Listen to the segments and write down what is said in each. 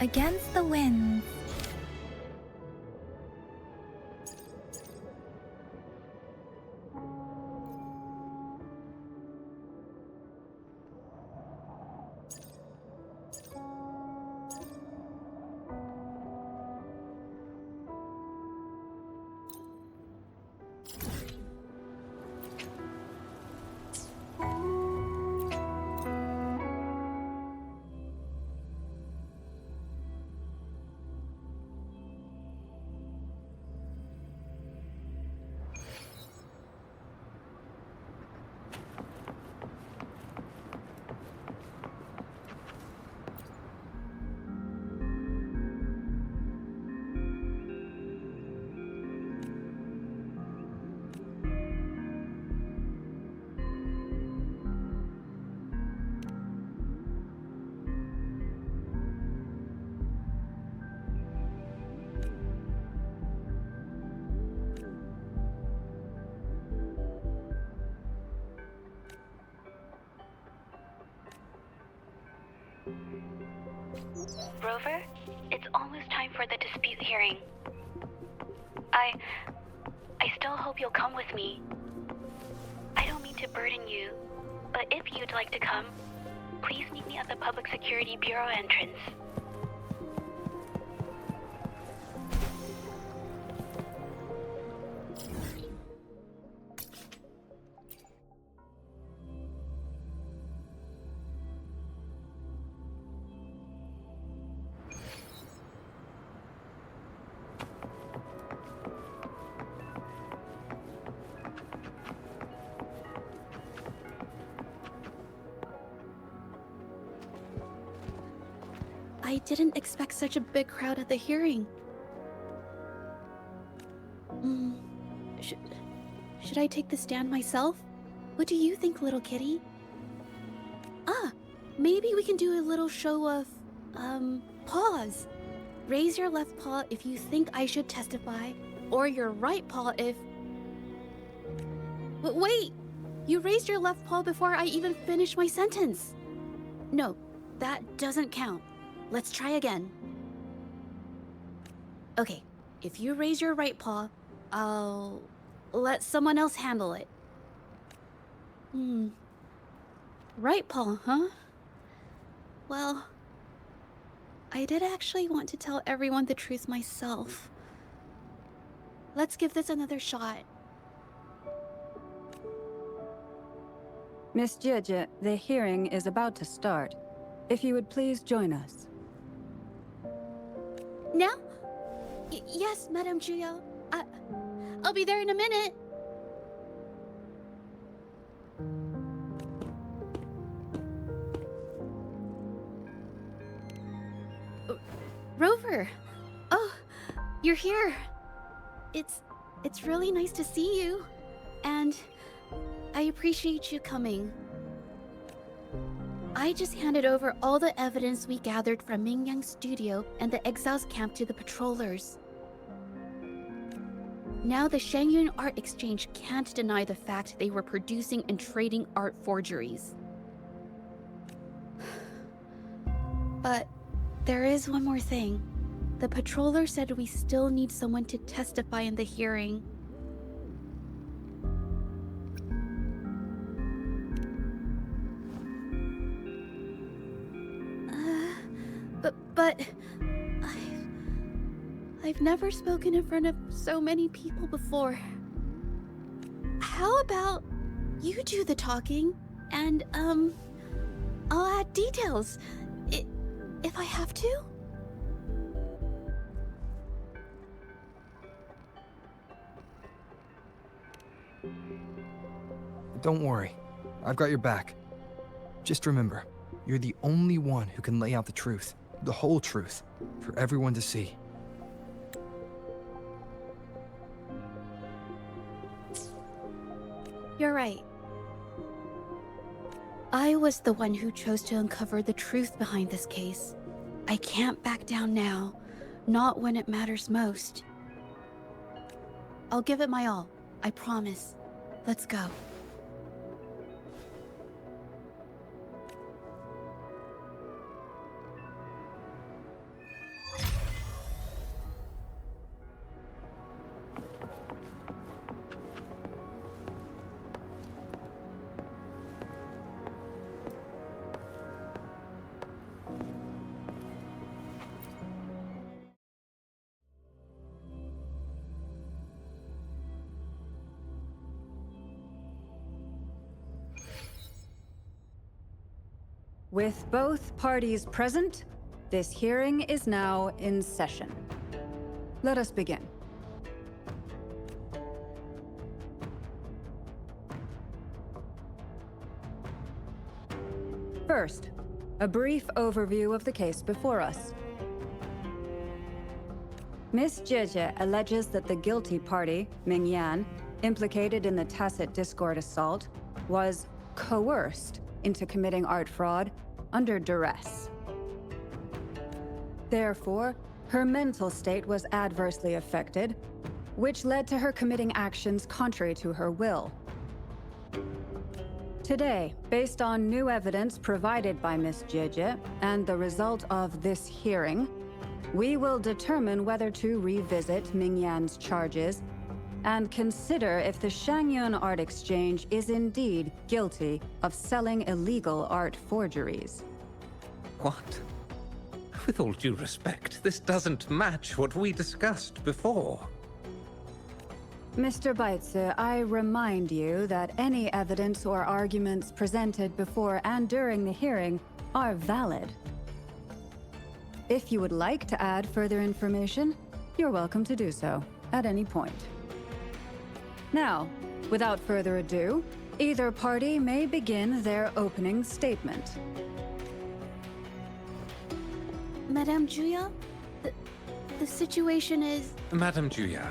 Against the winds. Rover, it's almost time for the dispute hearing. I still hope you'll come with me. I don't mean to burden you, but if you'd like to come, please meet me at the Public Security Bureau entrance. I didn't expect such a big crowd at the hearing. Should I take the stand myself? What do you think, little kitty? Maybe we can do a little show of, paws. Raise your left paw if you think I should testify, or your right paw if... Wait! You raised your left paw before I even finished my sentence. No, that doesn't count. Let's try again. Okay, if you raise your right paw, I'll let someone else handle it. Right paw, huh? Well, I did actually want to tell everyone the truth myself. Let's give this another shot. Miss Zhezhi, the hearing is about to start. If you would please join us. Now? Yes, Madame Juyo. I'll be there in a minute. Rover! Oh, you're here. It's really nice to see you. And I appreciate you coming. I just handed over all the evidence we gathered from Mingyang's studio and the exiles camp to the patrollers. Now the Shangyun Art Exchange can't deny the fact they were producing and trading art forgeries. But there is one more thing. The patroller said we still need someone to testify in the hearing. But I've never spoken in front of so many people before. How about you do the talking and I'll add details if I have to? Don't worry, I've got your back. Just remember, you're the only one who can lay out the truth, the whole truth, for everyone to see. You're right. I was the one who chose to uncover the truth behind this case. I can't back down now, not when it matters most. I'll give it my all, I promise. Let's go. With both parties present, this hearing is now in session. Let us begin. First, a brief overview of the case before us. Miss Zhezhi alleges that the guilty party, Mingyan, implicated in the tacit discord assault, was coerced into committing art fraud under duress. Therefore, her mental state was adversely affected, which led to her committing actions contrary to her will. Today, based on new evidence provided by Miss Zhezhi and the result of this hearing, we will determine whether to revisit Mingyan's charges and consider if the Shangyun Art Exchange is indeed guilty of selling illegal art forgeries. What? With all due respect, this doesn't match what we discussed before. Mr. Baitze, I remind you that any evidence or arguments presented before and during the hearing are valid. If you would like to add further information, you're welcome to do so at any point. Now, without further ado, either party may begin their opening statement. Madame Juya, the situation is... Madame Juya,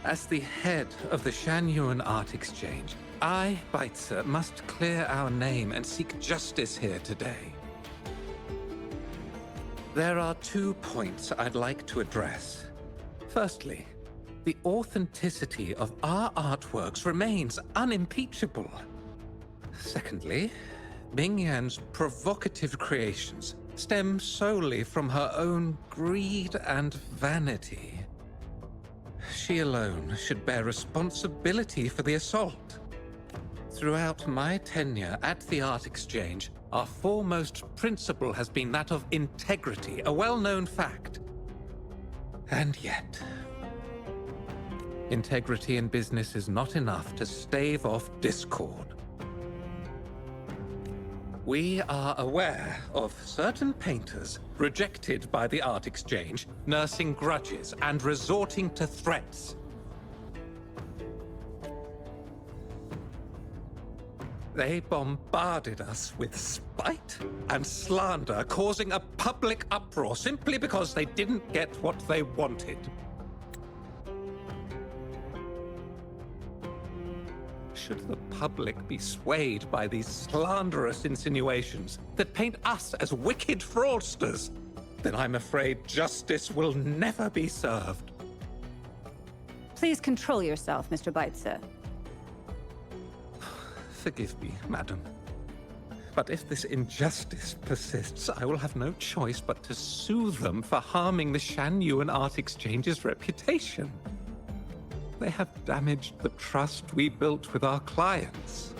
as the head of the Shangyun Art Exchange, I, Baitze, must clear our name and seek justice here today. There are 2 points I'd like to address. Firstly, the authenticity of our artworks remains unimpeachable. Secondly, Mingyan's provocative creations stem solely from her own greed and vanity. She alone should bear responsibility for the assault. Throughout my tenure at the Art Exchange, our foremost principle has been that of integrity, a well-known fact. And yet, integrity in business is not enough to stave off discord. We are aware of certain painters rejected by the Art Exchange, nursing grudges and resorting to threats. They bombarded us with spite and slander, causing a public uproar simply because they didn't get what they wanted. Should the public be swayed by these slanderous insinuations that paint us as wicked fraudsters, then I'm afraid justice will never be served. Please control yourself, Mr. Baitze. Forgive me, madam. But if this injustice persists, I will have no choice but to sue them for harming the Shangyun Art Exchange's reputation. They have damaged the trust we built with our clients.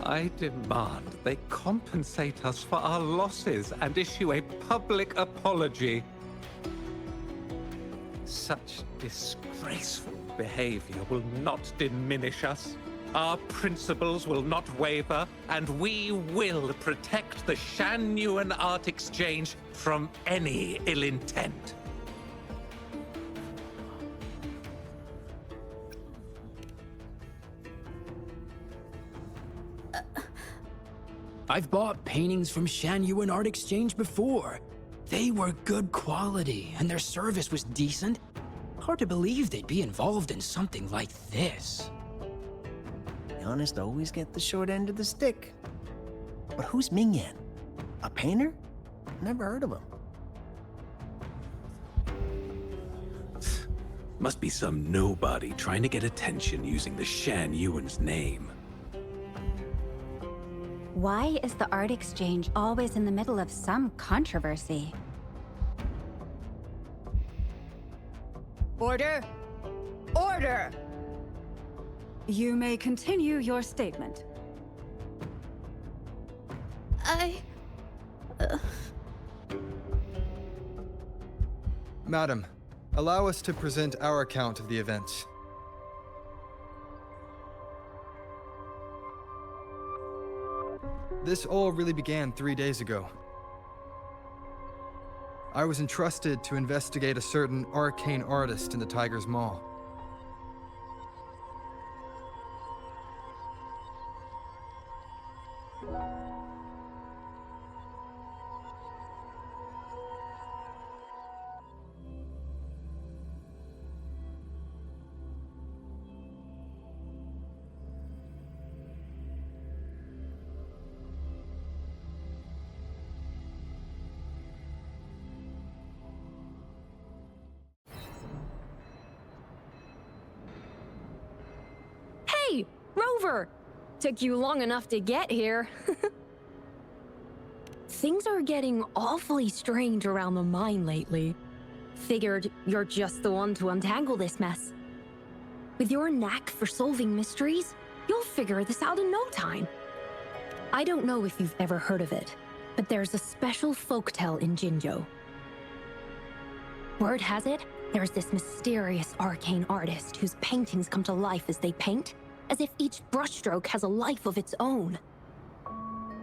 I demand they compensate us for our losses and issue a public apology. Such disgraceful behavior will not diminish us. Our principles will not waver, and we will protect the Shangyun Art Exchange from any ill intent. I've bought paintings from Shangyun Art Exchange before. They were good quality, and their service was decent. Hard to believe they'd be involved in something like this. The honest always get the short end of the stick. But who's Mingyan? A painter? Never heard of him. Must be some nobody trying to get attention using the Shangyun's name. Why is the Art Exchange always in the middle of some controversy? Order! Order! You may continue your statement. Madam, allow us to present our account of the events. This all really began 3 days ago. I was entrusted to investigate a certain arcane artist in the Tiger's Maw. Hey, Rover! Took you long enough to get here. Things are getting awfully strange around the mine lately. Figured you're just the one to untangle this mess. With your knack for solving mysteries, you'll figure this out in no time. I don't know if you've ever heard of it, but there's a special folktale in Jinzhou. Word has it, there's this mysterious arcane artist whose paintings come to life as they paint, as if each brushstroke has a life of its own.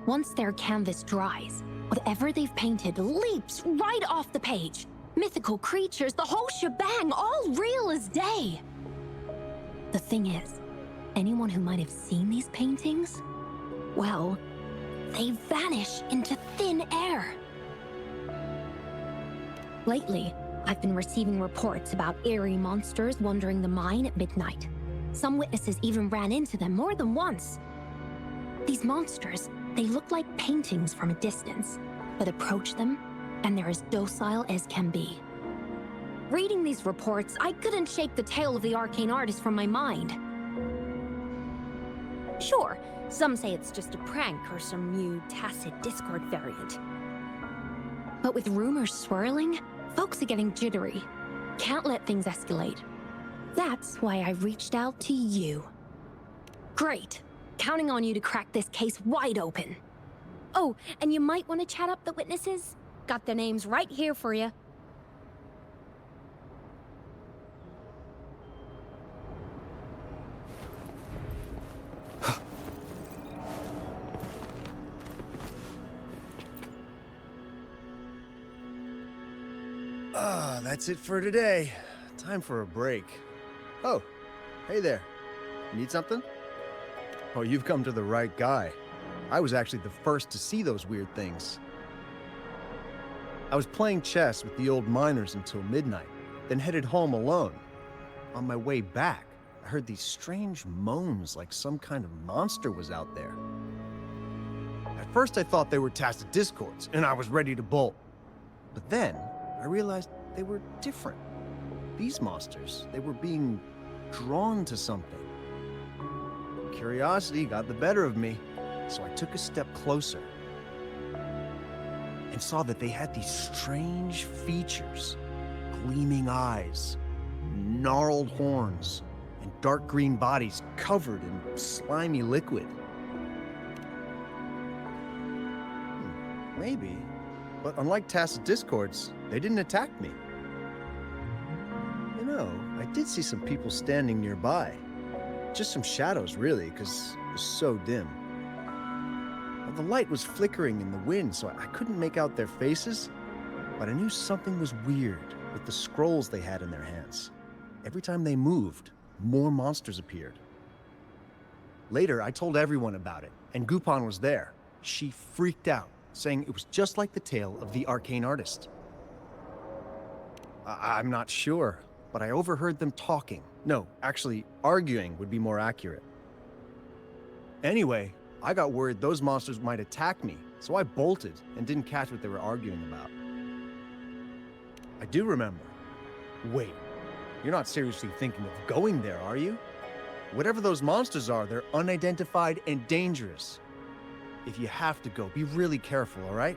Once their canvas dries, whatever they've painted leaps right off the page. Mythical creatures, the whole shebang, all real as day. The thing is, anyone who might have seen these paintings, well, they vanish into thin air. Lately, I've been receiving reports about eerie monsters wandering the mine at midnight. Some witnesses even ran into them more than once. These monsters, they look like paintings from a distance, but approach them, and they're as docile as can be. Reading these reports, I couldn't shake the tale of the arcane artist from my mind. Sure, some say it's just a prank or some new tacit Discord variant. But with rumors swirling, folks are getting jittery. Can't let things escalate. That's why I reached out to you. Great. Counting on you to crack this case wide open. Oh, and you might want to chat up the witnesses. Got their names right here for you. That's it for today. Time for a break. Oh, hey there. Need something? Oh, you've come to the right guy. I was actually the first to see those weird things. I was playing chess with the old miners until midnight, then headed home alone. On my way back, I heard these strange moans like some kind of monster was out there. At first I thought they were tacit discords, and I was ready to bolt. But then, I realized they were different. These monsters, they were being drawn to something. Curiosity got the better of me, so I took a step closer and saw that they had these strange features. Gleaming eyes, gnarled horns, and dark green bodies covered in slimy liquid. Maybe, but unlike tacit discords, they didn't attack me. You know, I did see some people standing nearby. Just some shadows, really, because it was so dim. Well, the light was flickering in the wind, so I couldn't make out their faces, but I knew something was weird with the scrolls they had in their hands. Every time they moved, more monsters appeared. Later, I told everyone about it, and Gupon was there. She freaked out, saying it was just like the tale of the arcane artist. I'm not sure, but I overheard them talking. No, actually, arguing would be more accurate. Anyway, I got worried those monsters might attack me, so I bolted and didn't catch what they were arguing about. I do remember. Wait, you're not seriously thinking of going there, are you? Whatever those monsters are, they're unidentified and dangerous. If you have to go, be really careful, all right?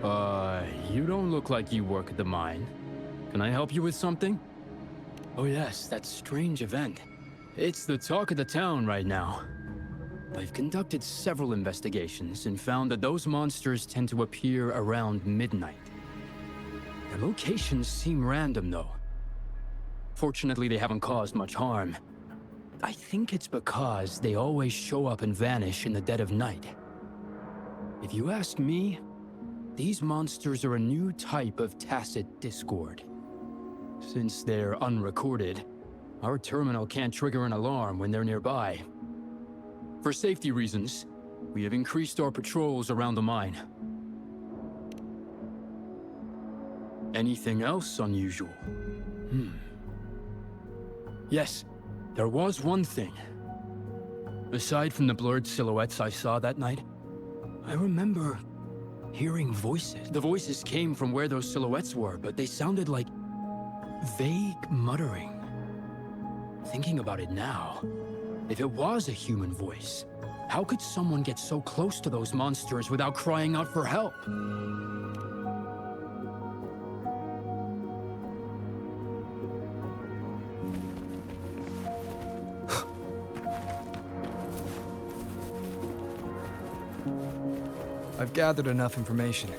You don't look like you work at the mine. Can I help you with something? Oh yes, that strange event. It's the talk of the town right now. I've conducted several investigations and found that those monsters tend to appear around midnight. Their locations seem random, though. Fortunately, they haven't caused much harm. I think it's because they always show up and vanish in the dead of night. If you ask me, these monsters are a new type of tacit discord. Since they're unrecorded, our terminal can't trigger an alarm when they're nearby. For safety reasons, we have increased our patrols around the mine. Anything else unusual? Yes, there was one thing. Aside from the blurred silhouettes I saw that night, I remember hearing voices. The voices came from where those silhouettes were, but they sounded like vague muttering. Thinking about it now, if it was a human voice, how could someone get so close to those monsters without crying out for help? I've gathered enough information.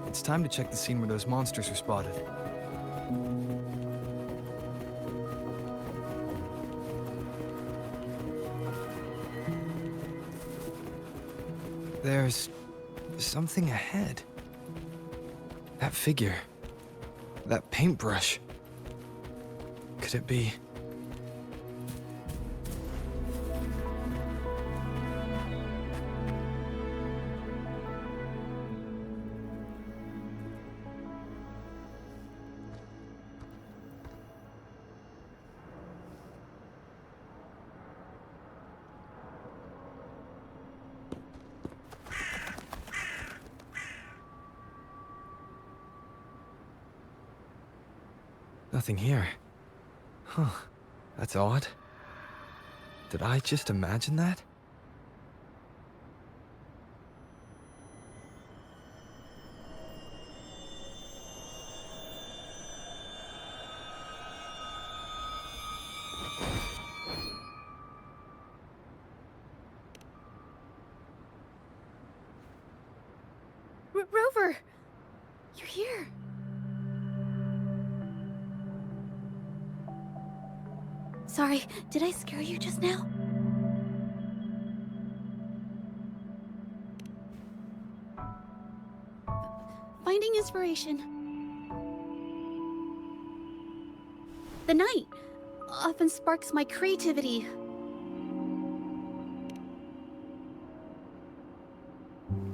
It's time to check the scene where those monsters were spotted. There's something ahead. That figure. That paintbrush. Could it be? Nothing here. Huh. That's odd. Did I just imagine that? Rover! You're here! Sorry, did I scare you just now? Finding inspiration. The night often sparks my creativity.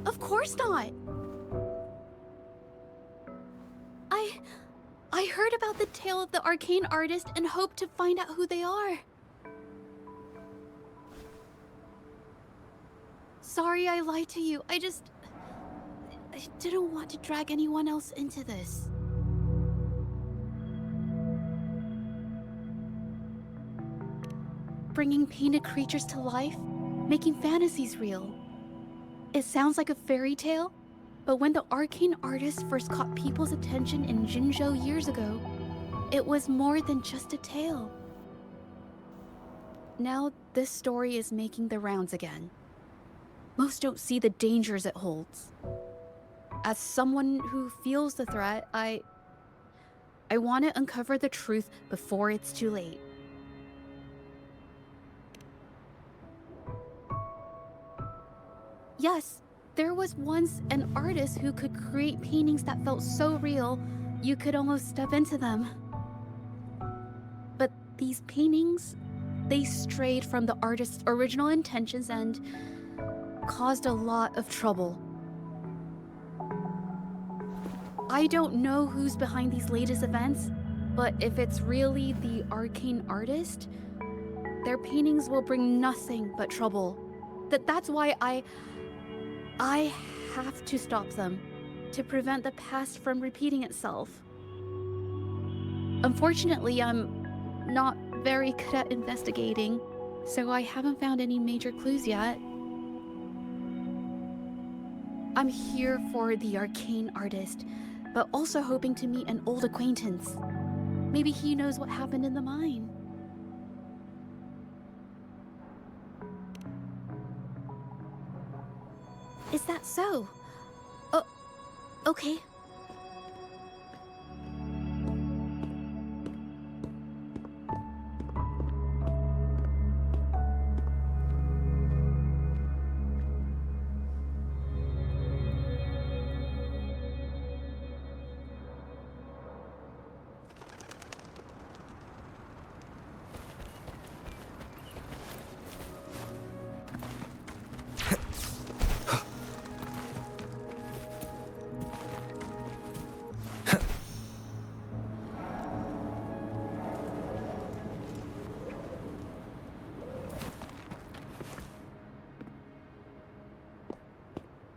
Of course not! I heard about the tale of the arcane artist and hoped to find out who they are. Sorry I lied to you. I didn't want to drag anyone else into this. Bringing painted creatures to life, making fantasies real. It sounds like a fairy tale, but when the arcane artist first caught people's attention in Jinzhou years ago, it was more than just a tale. Now this story is making the rounds again. Most don't see the dangers it holds. As someone who feels the threat, I want to uncover the truth before it's too late. Yes, there was once an artist who could create paintings that felt so real, you could almost step into them. But these paintings, they strayed from the artist's original intentions and caused a lot of trouble. I don't know who's behind these latest events, but if it's really the arcane artist, their paintings will bring nothing but trouble. That's why I have to stop them, to prevent the past from repeating itself. Unfortunately, I'm not very good at investigating, so I haven't found any major clues yet. I'm here for the arcane artist, but also hoping to meet an old acquaintance. Maybe he knows what happened in the mine. Is that so? Oh, okay.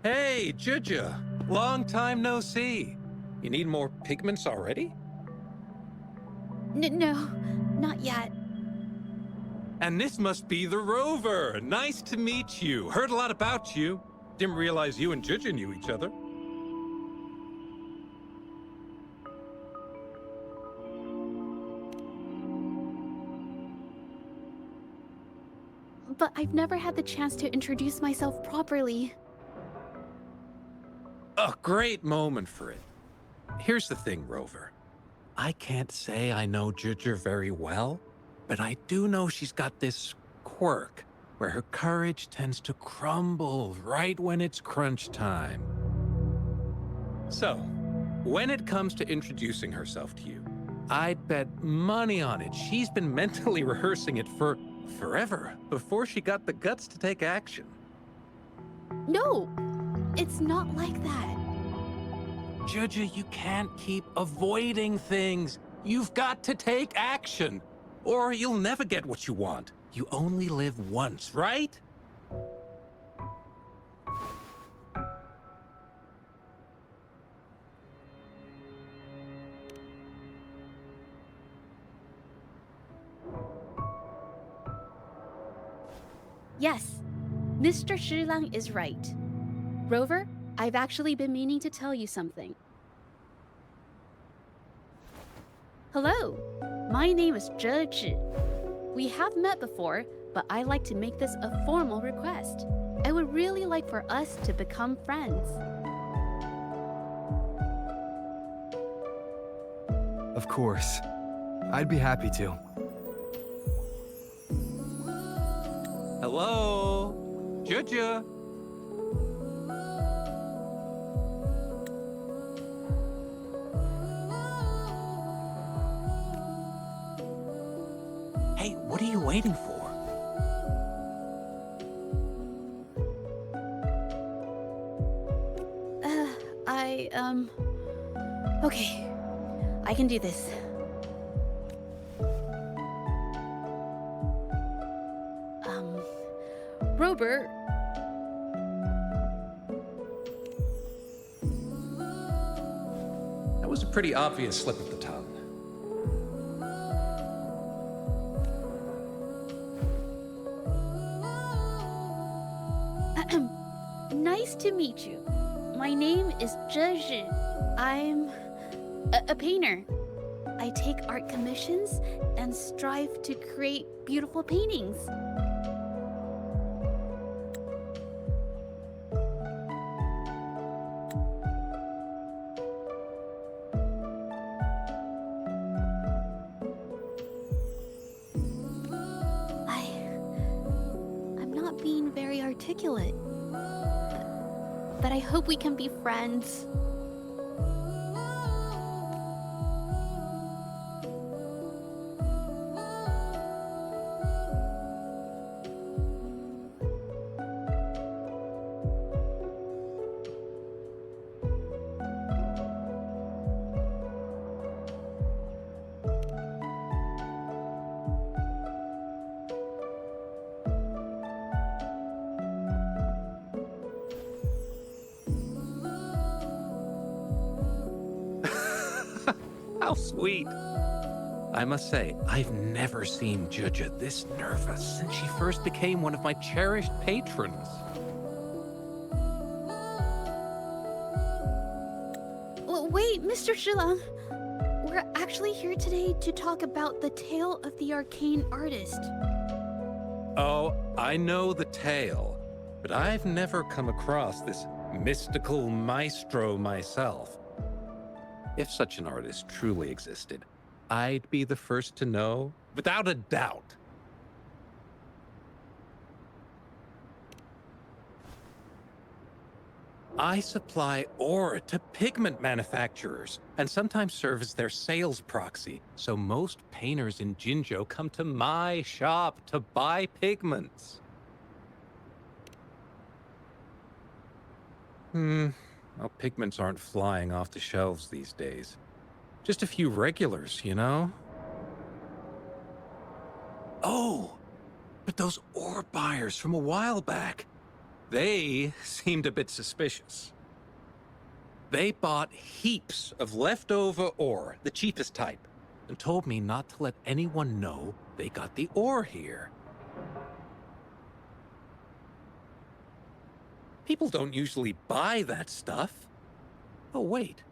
Hey, Zhezhi! Long time no see. You need more pigments already? No, not yet. And this must be the Rover. Nice to meet you. Heard a lot about you. Didn't realize you and Zhezhi knew each other. But I've never had the chance to introduce myself properly. A great moment for it. Here's the thing, Rover. I can't say I know Zhezhi very well, but I do know she's got this quirk where her courage tends to crumble right when it's crunch time. So, when it comes to introducing herself to you, I'd bet money on it she's been mentally rehearsing it for forever before she got the guts to take action. No, it's not like that. Zhezhi, you can't keep avoiding things. You've got to take action, or you'll never get what you want. You only live once, right? Yes, Mr. Shilang is right. Rover, I've actually been meaning to tell you something. Hello, my name is Zhezhi. We have met before, but I like to make this a formal request. I would really like for us to become friends. Of course. I'd be happy to. Hello? Zhezhi? Hey, what are you waiting for? Okay. I can do this. Rover. That was a pretty obvious slip of the tongue. Nice to meet you. My name is Zhezhi. I'm a painter. I take art commissions and strive to create beautiful paintings. I'm not being very articulate. But I hope we can be friends. How sweet. I must say, I've never seen Zhezhi this nervous since she first became one of my cherished patrons. Wait, Mr. Shilang. We're actually here today to talk about the tale of the arcane artist. Oh, I know the tale, but I've never come across this mystical maestro myself. If such an artist truly existed, I'd be the first to know, without a doubt. I supply ore to pigment manufacturers and sometimes serve as their sales proxy, so most painters in Jinzhou come to my shop to buy pigments. Well, pigments aren't flying off the shelves these days. Just a few regulars, you know? Oh, but those ore buyers from a while back, they seemed a bit suspicious. They bought heaps of leftover ore, the cheapest type, and told me not to let anyone know they got the ore here. People don't usually buy that stuff. Oh, wait.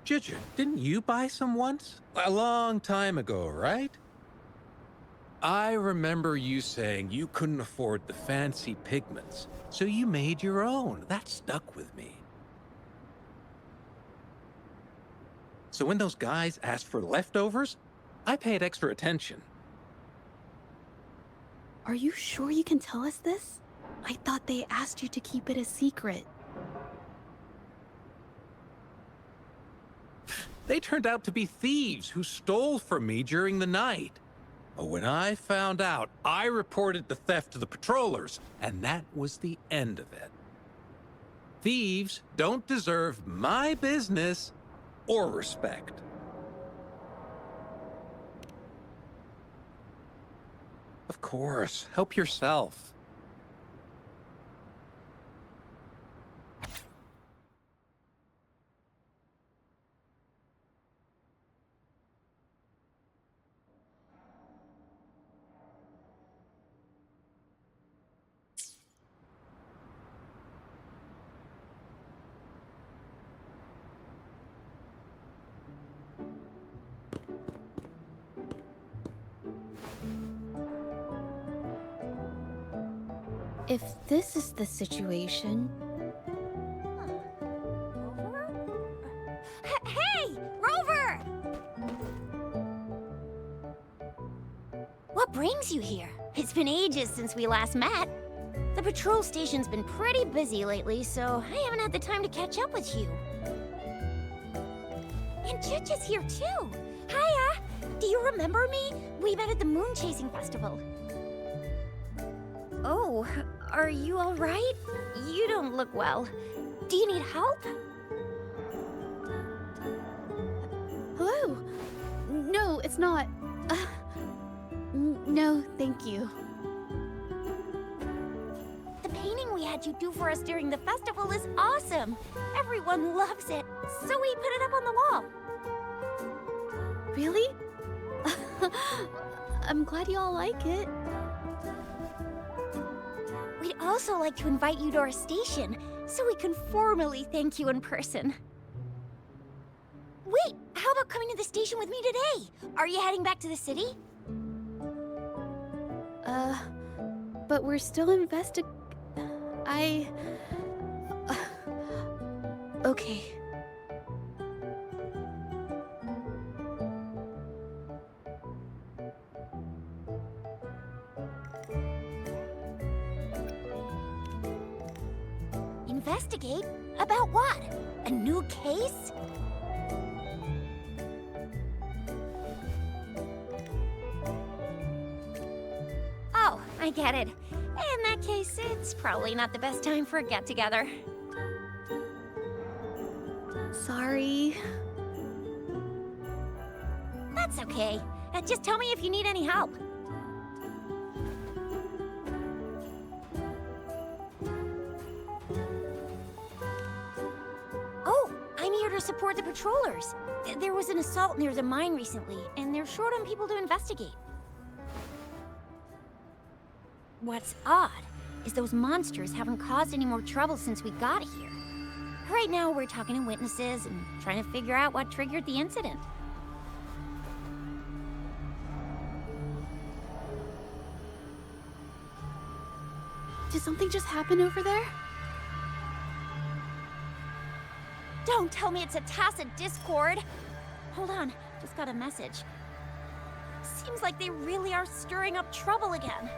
Zhezhi, didn't you buy some once? A long time ago, right? I remember you saying you couldn't afford the fancy pigments, so you made your own. That stuck with me. So when those guys asked for leftovers, I paid extra attention. Are you sure you can tell us this? I thought they asked you to keep it a secret. They turned out to be thieves who stole from me during the night. But when I found out, I reported the theft to the patrollers, and that was the end of it. Thieves don't deserve my business or respect. Of course, help yourself. If this is the situation... Hey! Rover! What brings you here? It's been ages since we last met. The patrol station's been pretty busy lately, so I haven't had the time to catch up with you. And Zhezhi's here too! Hiya! Do you remember me? We met at the moon chasing festival. Oh, are you all right? You don't look well. Do you need help? Hello? No, it's not. No, thank you. The painting we had you do for us during the festival is awesome. Everyone loves it, so we put it up on the wall. Really? I'm glad you all like it. We'd also like to invite you to our station, so we can formally thank you in person. Wait, how about coming to the station with me today? Are you heading back to the city? But we're still okay. Investigate? About what? A new case? Oh, I get it. In that case, it's probably not the best time for a get-together. Sorry. That's okay. Just tell me if you need any help. Oh, I'm here to support the patrollers. There was an assault near the mine recently, and they're short on people to investigate. What's odd is those monsters haven't caused any more trouble since we got here. Right now, we're talking to witnesses and trying to figure out what triggered the incident. Did something just happen over there? Don't tell me it's a tacit discord! Hold on, just got a message. Seems like they really are stirring up trouble again.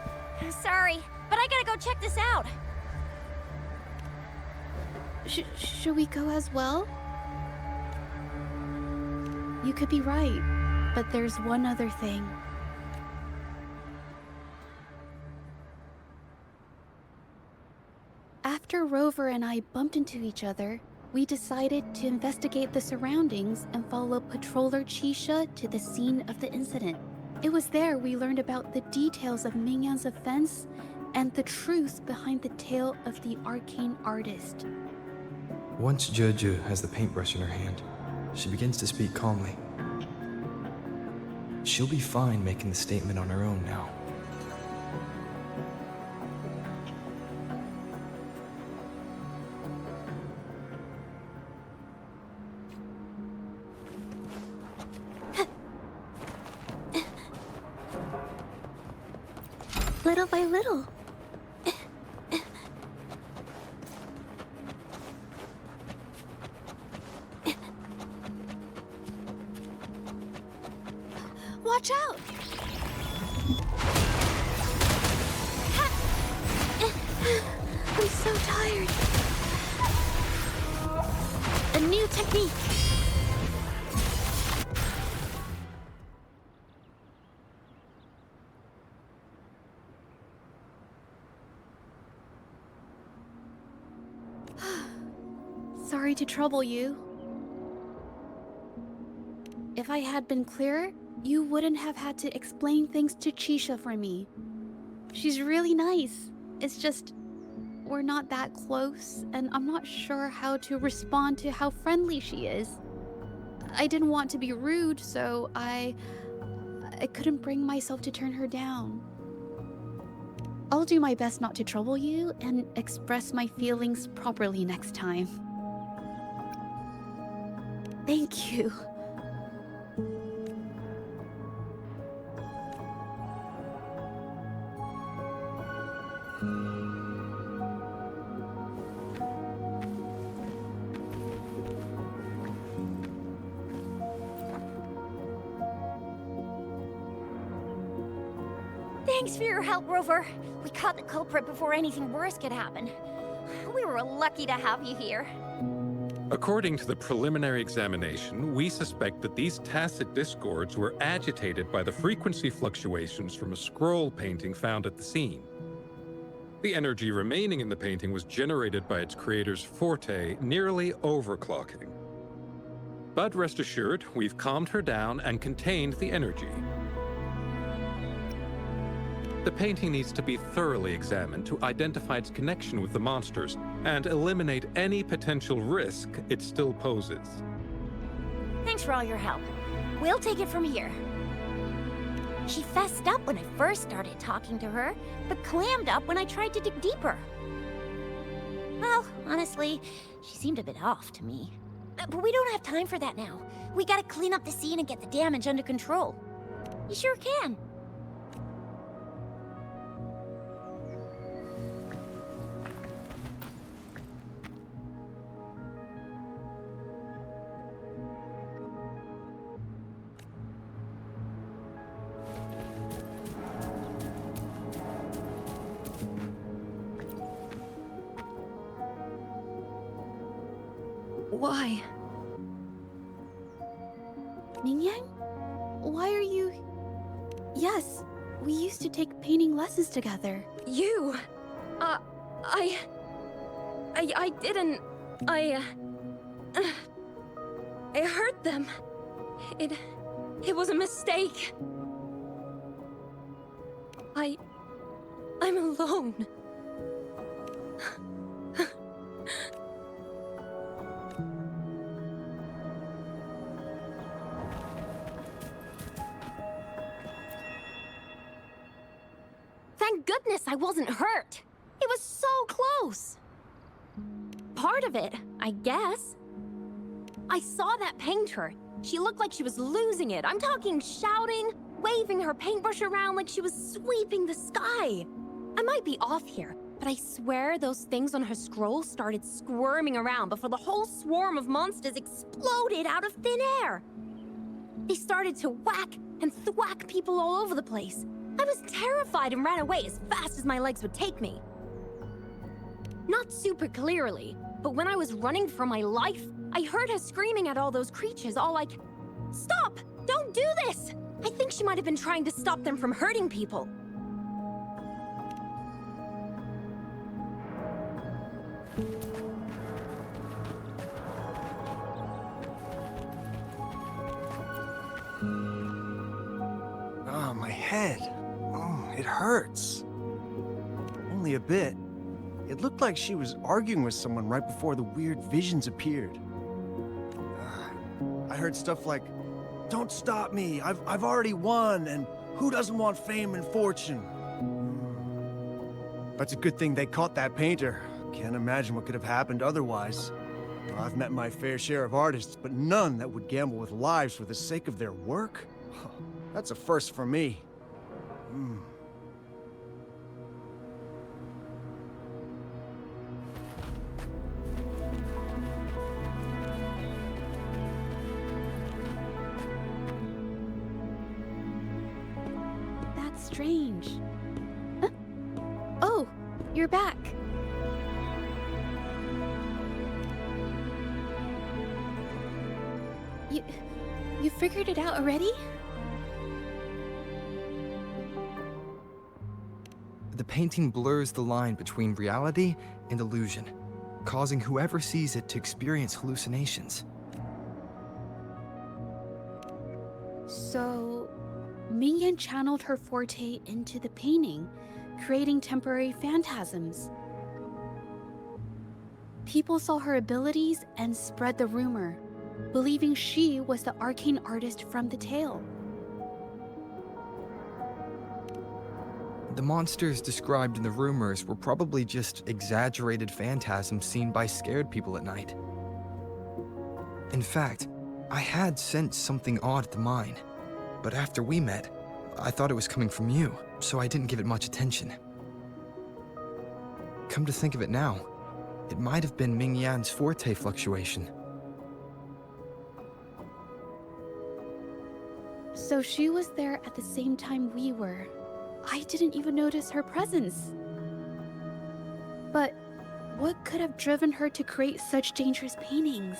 Sorry, but I gotta go check this out. Should we go as well? You could be right, but there's one other thing. After Rover and I bumped into each other, we decided to investigate the surroundings and follow Patroller Chisha to the scene of the incident. It was there we learned about the details of Mingyan's offense and the truth behind the tale of the arcane artist. Once Zhezhi has the paintbrush in her hand, she begins to speak calmly. She'll be fine making the statement on her own now. Little by little. Watch out! I'm so tired. A new technique. Sorry to trouble you. If I had been clearer, you wouldn't have had to explain things to Chisha for me. She's really nice. It's just, we're not that close, and I'm not sure how to respond to how friendly she is. I didn't want to be rude, so I couldn't bring myself to turn her down. I'll do my best not to trouble you and express my feelings properly next time. Thank you. Thanks for your help, Rover. We caught the culprit before anything worse could happen. We were lucky to have you here. According to the preliminary examination, we suspect that these tacit discords were agitated by the frequency fluctuations from a scroll painting found at the scene. The energy remaining in the painting was generated by its creator's forte, nearly overclocking. But rest assured, we've calmed her down and contained the energy. The painting needs to be thoroughly examined to identify its connection with the monsters and eliminate any potential risk it still poses. Thanks for all your help. We'll take it from here. She fessed up when I first started talking to her, but clammed up when I tried to dig deeper. Well, honestly, she seemed a bit off to me. But we don't have time for that now. We gotta clean up the scene and get the damage under control. You sure can. Why? Mingyan? Why are you... Yes, we used to take painting lessons together. You... I didn't... I hurt them. It was a mistake. I'm alone. Thank goodness I wasn't hurt. It was so close. Part of it, I guess. I saw that painter. She looked like she was losing it. I'm talking shouting, waving her paintbrush around like she was sweeping the sky. I might be off here, but I swear those things on her scroll started squirming around before the whole swarm of monsters exploded out of thin air. They started to whack and thwack people all over the place. I was terrified and ran away as fast as my legs would take me. Not super clearly, but when I was running for my life, I heard her screaming at all those creatures, all like, "Stop! Don't do this!" I think she might have been trying to stop them from hurting people. Oh, my head. Oh, it hurts. Only a bit. It looked like she was arguing with someone right before the weird visions appeared. I heard stuff like, "Don't stop me, I've already won, and who doesn't want fame and fortune?" But it's a good thing they caught that painter. Can't imagine what could have happened otherwise. I've met my fair share of artists, but none that would gamble with lives for the sake of their work? That's a first for me. That's strange. Huh? Oh, you're back. You figured it out already? The painting blurs the line between reality and illusion, causing whoever sees it to experience hallucinations. So, Mingyan channeled her forte into the painting, creating temporary phantasms. People saw her abilities and spread the rumor, believing she was the arcane artist from the tale. The monsters described in the rumors were probably just exaggerated phantasms seen by scared people at night. In fact, I had sensed something odd at the mine, but after we met, I thought it was coming from you, so I didn't give it much attention. Come to think of it now, it might have been Mingyan's forte fluctuation. So she was there at the same time we were. I didn't even notice her presence. But what could have driven her to create such dangerous paintings?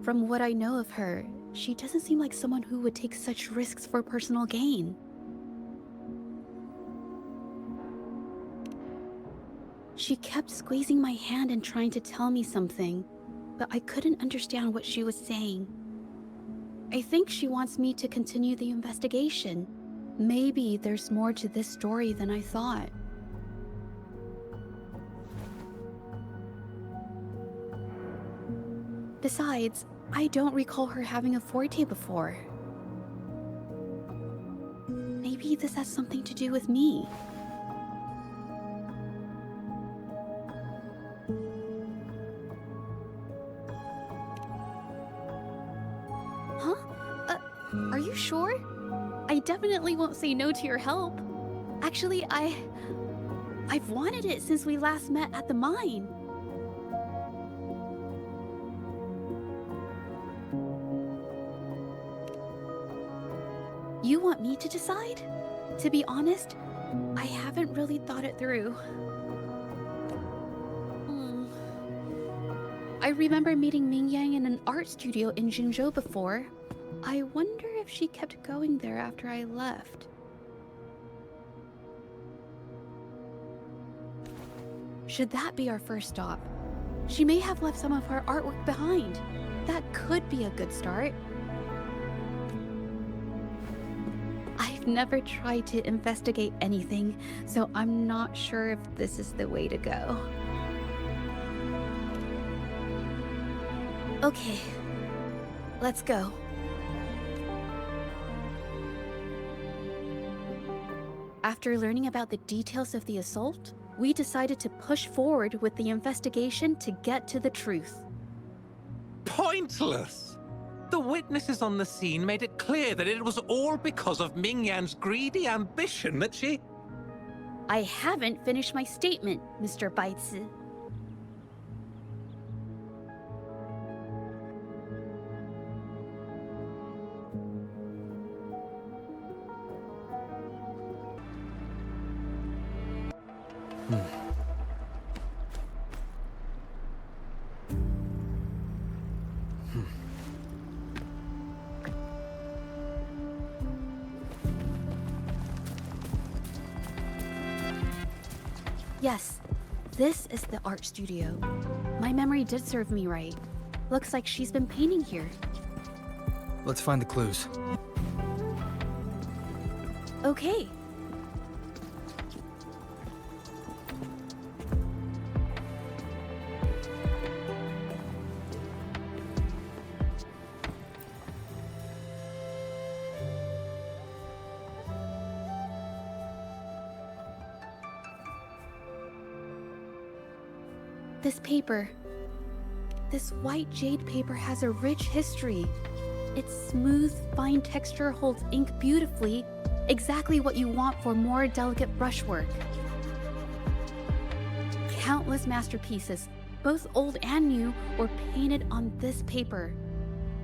From what I know of her, she doesn't seem like someone who would take such risks for personal gain. She kept squeezing my hand and trying to tell me something, but I couldn't understand what she was saying. I think she wants me to continue the investigation. Maybe there's more to this story than I thought. Besides, I don't recall her having a forte before. Maybe this has something to do with me. Are you sure? I definitely won't say no to your help. Actually, I've wanted it since we last met at the mine. You want me to decide? To be honest, I haven't really thought it through. I remember meeting Mingyan in an art studio in Jinzhou before. I wonder if she kept going there after I left. Should that be our first stop? She may have left some of her artwork behind. That could be a good start. I've never tried to investigate anything, so I'm not sure if this is the way to go. Okay, let's go. After learning about the details of the assault, we decided to push forward with the investigation to get to the truth. Pointless! The witnesses on the scene made it clear that it was all because of Mingyan's greedy ambition that she... I haven't finished my statement, Mr. Baizi. Yes, this is the art studio. My memory did serve me right. Looks like she's been painting here. Let's find the clues. Okay. This paper, this white jade paper has a rich history. Its smooth, fine texture holds ink beautifully, exactly what you want for more delicate brushwork. Countless masterpieces, both old and new, were painted on this paper.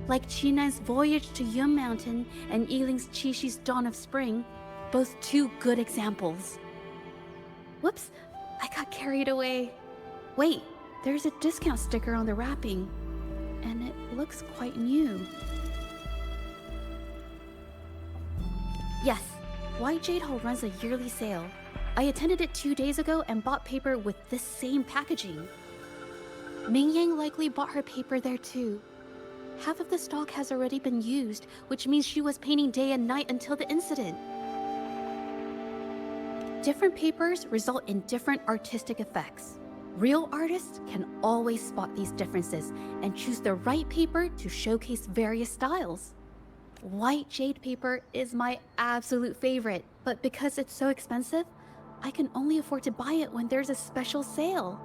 Like Qinan's Voyage to Yun Mountain and Yiling's Qixi's Dawn of Spring, both two good examples. Whoops, I got carried away. Wait, there's a discount sticker on the wrapping, and it looks quite new. Yes, White Jade Hall runs a yearly sale. I attended it 2 days ago and bought paper with this same packaging. Mingyang likely bought her paper there too. Half of the stock has already been used, which means she was painting day and night until the incident. Different papers result in different artistic effects. Real artists can always spot these differences and choose the right paper to showcase various styles. White jade paper is my absolute favorite, but because it's so expensive, I can only afford to buy it when there's a special sale.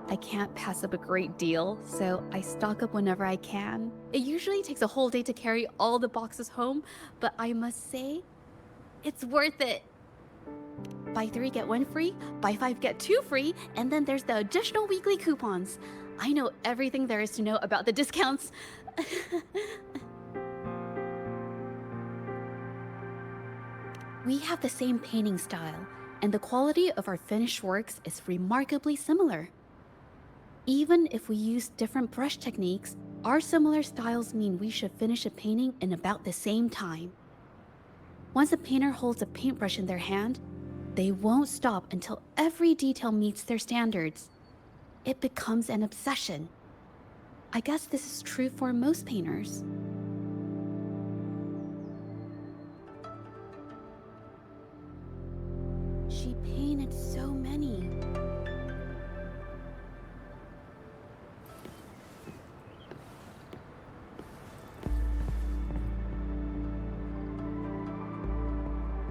I can't pass up a great deal, so I stock up whenever I can. It usually takes a whole day to carry all the boxes home, but I must say, it's worth it. Buy 3, get 1 free, buy 5, get 2 free, and then there's the additional weekly coupons. I know everything there is to know about the discounts. We have the same painting style, and the quality of our finished works is remarkably similar. Even if we use different brush techniques, our similar styles mean we should finish a painting in about the same time. Once a painter holds a paintbrush in their hand, they won't stop until every detail meets their standards. It becomes an obsession. I guess this is true for most painters. She painted so many.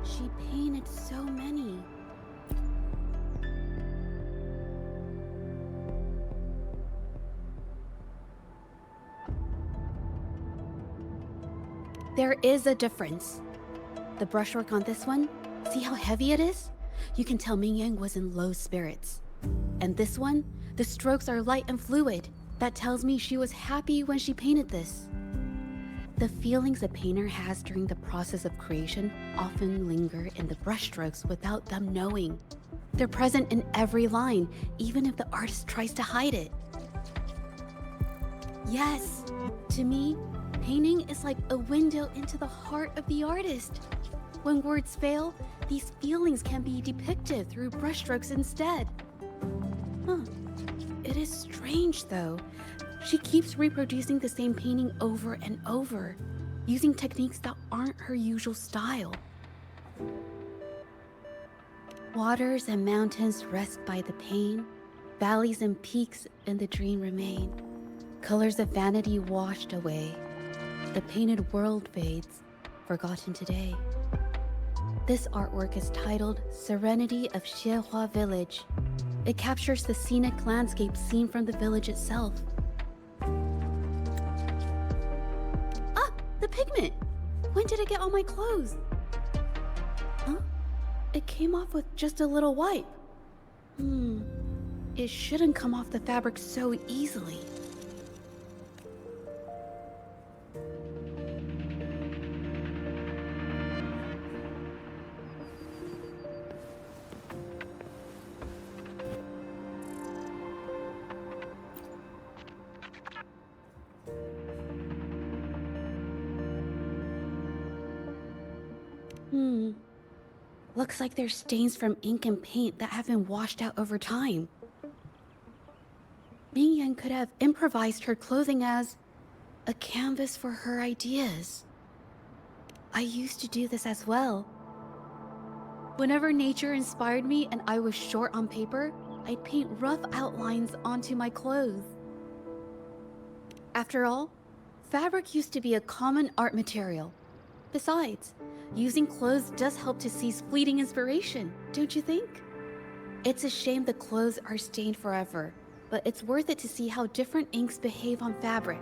She painted so many. There is a difference. The brushwork on this one, see how heavy it is? You can tell Mingyang was in low spirits. And this one, the strokes are light and fluid. That tells me she was happy when she painted this. The feelings a painter has during the process of creation often linger in the brushstrokes without them knowing. They're present in every line, even if the artist tries to hide it. Yes, to me, painting is like a window into the heart of the artist. When words fail, these feelings can be depicted through brushstrokes instead. It is strange though. She keeps reproducing the same painting over and over, using techniques that aren't her usual style. Waters and mountains rest by the pain, valleys and peaks in the dream remain. Colors of vanity washed away. The painted world fades, forgotten today. This artwork is titled Serenity of Zhezhi Village. It captures the scenic landscape seen from the village itself. Ah! The pigment! When did it get on my clothes? Huh? It came off with just a little wipe. It shouldn't come off the fabric so easily. Looks like there's stains from ink and paint that have been washed out over time. Ming Yang could have improvised her clothing as a canvas for her ideas. I used to do this as well. Whenever nature inspired me and I was short on paper, I'd paint rough outlines onto my clothes. After all, fabric used to be a common art material. Besides, using clothes does help to seize fleeting inspiration, don't you think? It's a shame the clothes are stained forever, but it's worth it to see how different inks behave on fabric.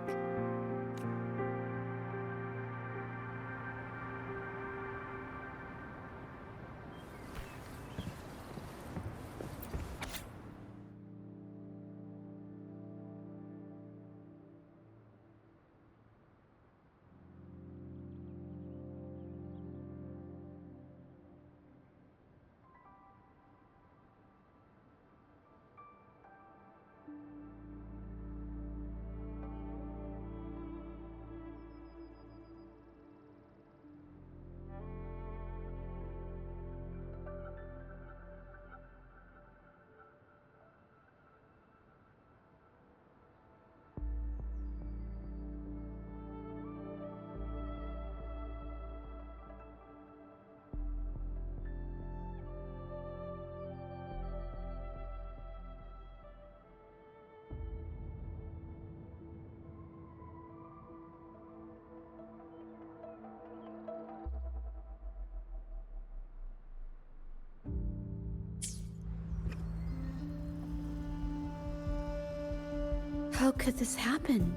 How could this happen?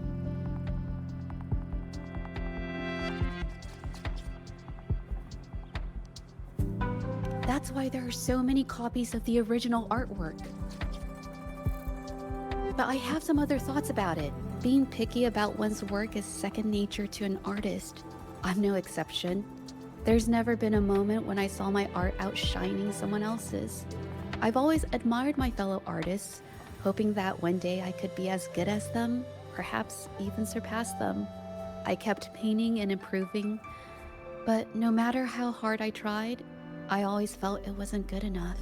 That's why there are so many copies of the original artwork. But I have some other thoughts about it. Being picky about one's work is second nature to an artist. I'm no exception. There's never been a moment when I saw my art outshining someone else's. I've always admired my fellow artists, hoping that one day I could be as good as them, perhaps even surpass them. I kept painting and improving, but no matter how hard I tried, I always felt it wasn't good enough.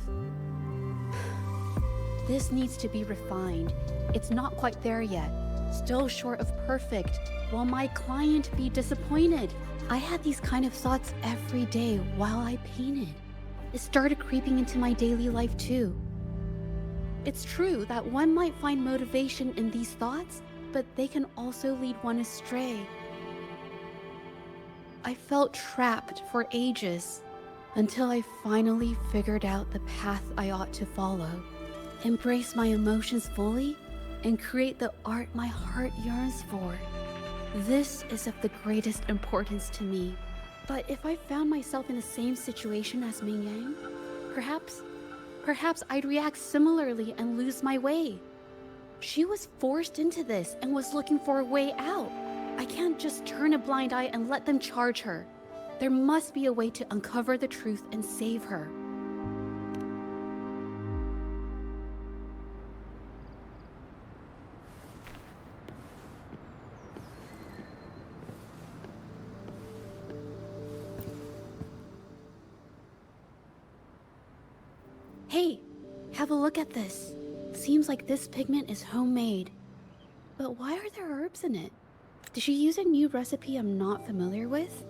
This needs to be refined. It's not quite there yet. Still short of perfect. Will my client be disappointed? I had these kind of thoughts every day while I painted. It started creeping into my daily life too. It's true that one might find motivation in these thoughts, but they can also lead one astray. I felt trapped for ages, until I finally figured out the path I ought to follow. Embrace my emotions fully, and create the art my heart yearns for. This is of the greatest importance to me. But if I found myself in the same situation as Ming Yang, perhaps I'd react similarly and lose my way. She was forced into this and was looking for a way out. I can't just turn a blind eye and let them charge her. There must be a way to uncover the truth and save her. Hey, have a look at this. Seems like this pigment is homemade. But why are there herbs in it? Did she use a new recipe I'm not familiar with?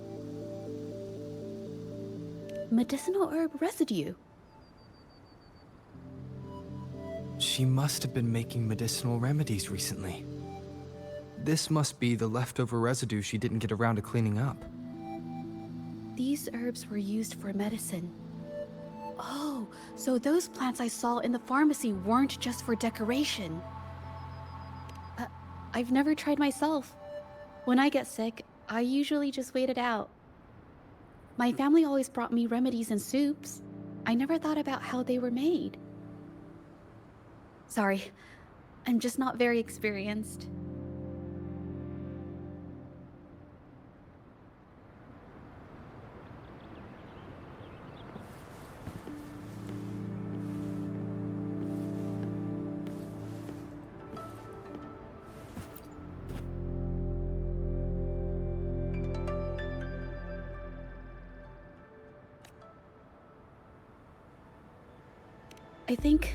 Medicinal herb residue. She must have been making medicinal remedies recently. This must be the leftover residue she didn't get around to cleaning up. These herbs were used for medicine. Oh, so those plants I saw in the pharmacy weren't just for decoration. I've never tried myself. When I get sick, I usually just wait it out. My family always brought me remedies and soups. I never thought about how they were made. Sorry, I'm just not very experienced. I think...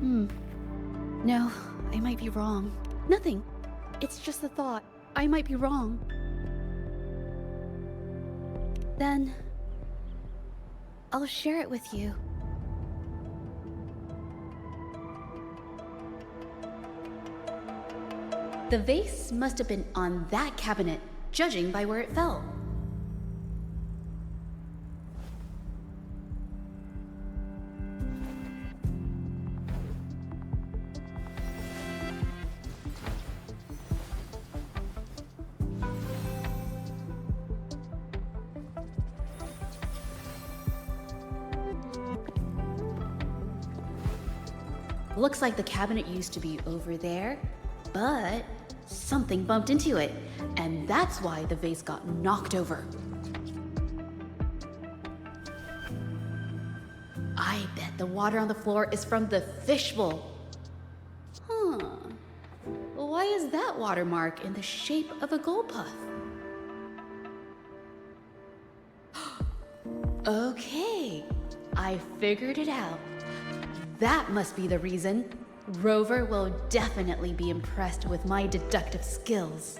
No, I might be wrong. Nothing. It's just a thought. I might be wrong. Then... I'll share it with you. The vase must have been on that cabinet, judging by where it fell. Looks like the cabinet used to be over there, but something bumped into it, and that's why the vase got knocked over. I bet the water on the floor is from the fishbowl. Huh. Why is that watermark in the shape of a gold puff? Okay, I figured it out. That must be the reason. Rover will definitely be impressed with my deductive skills.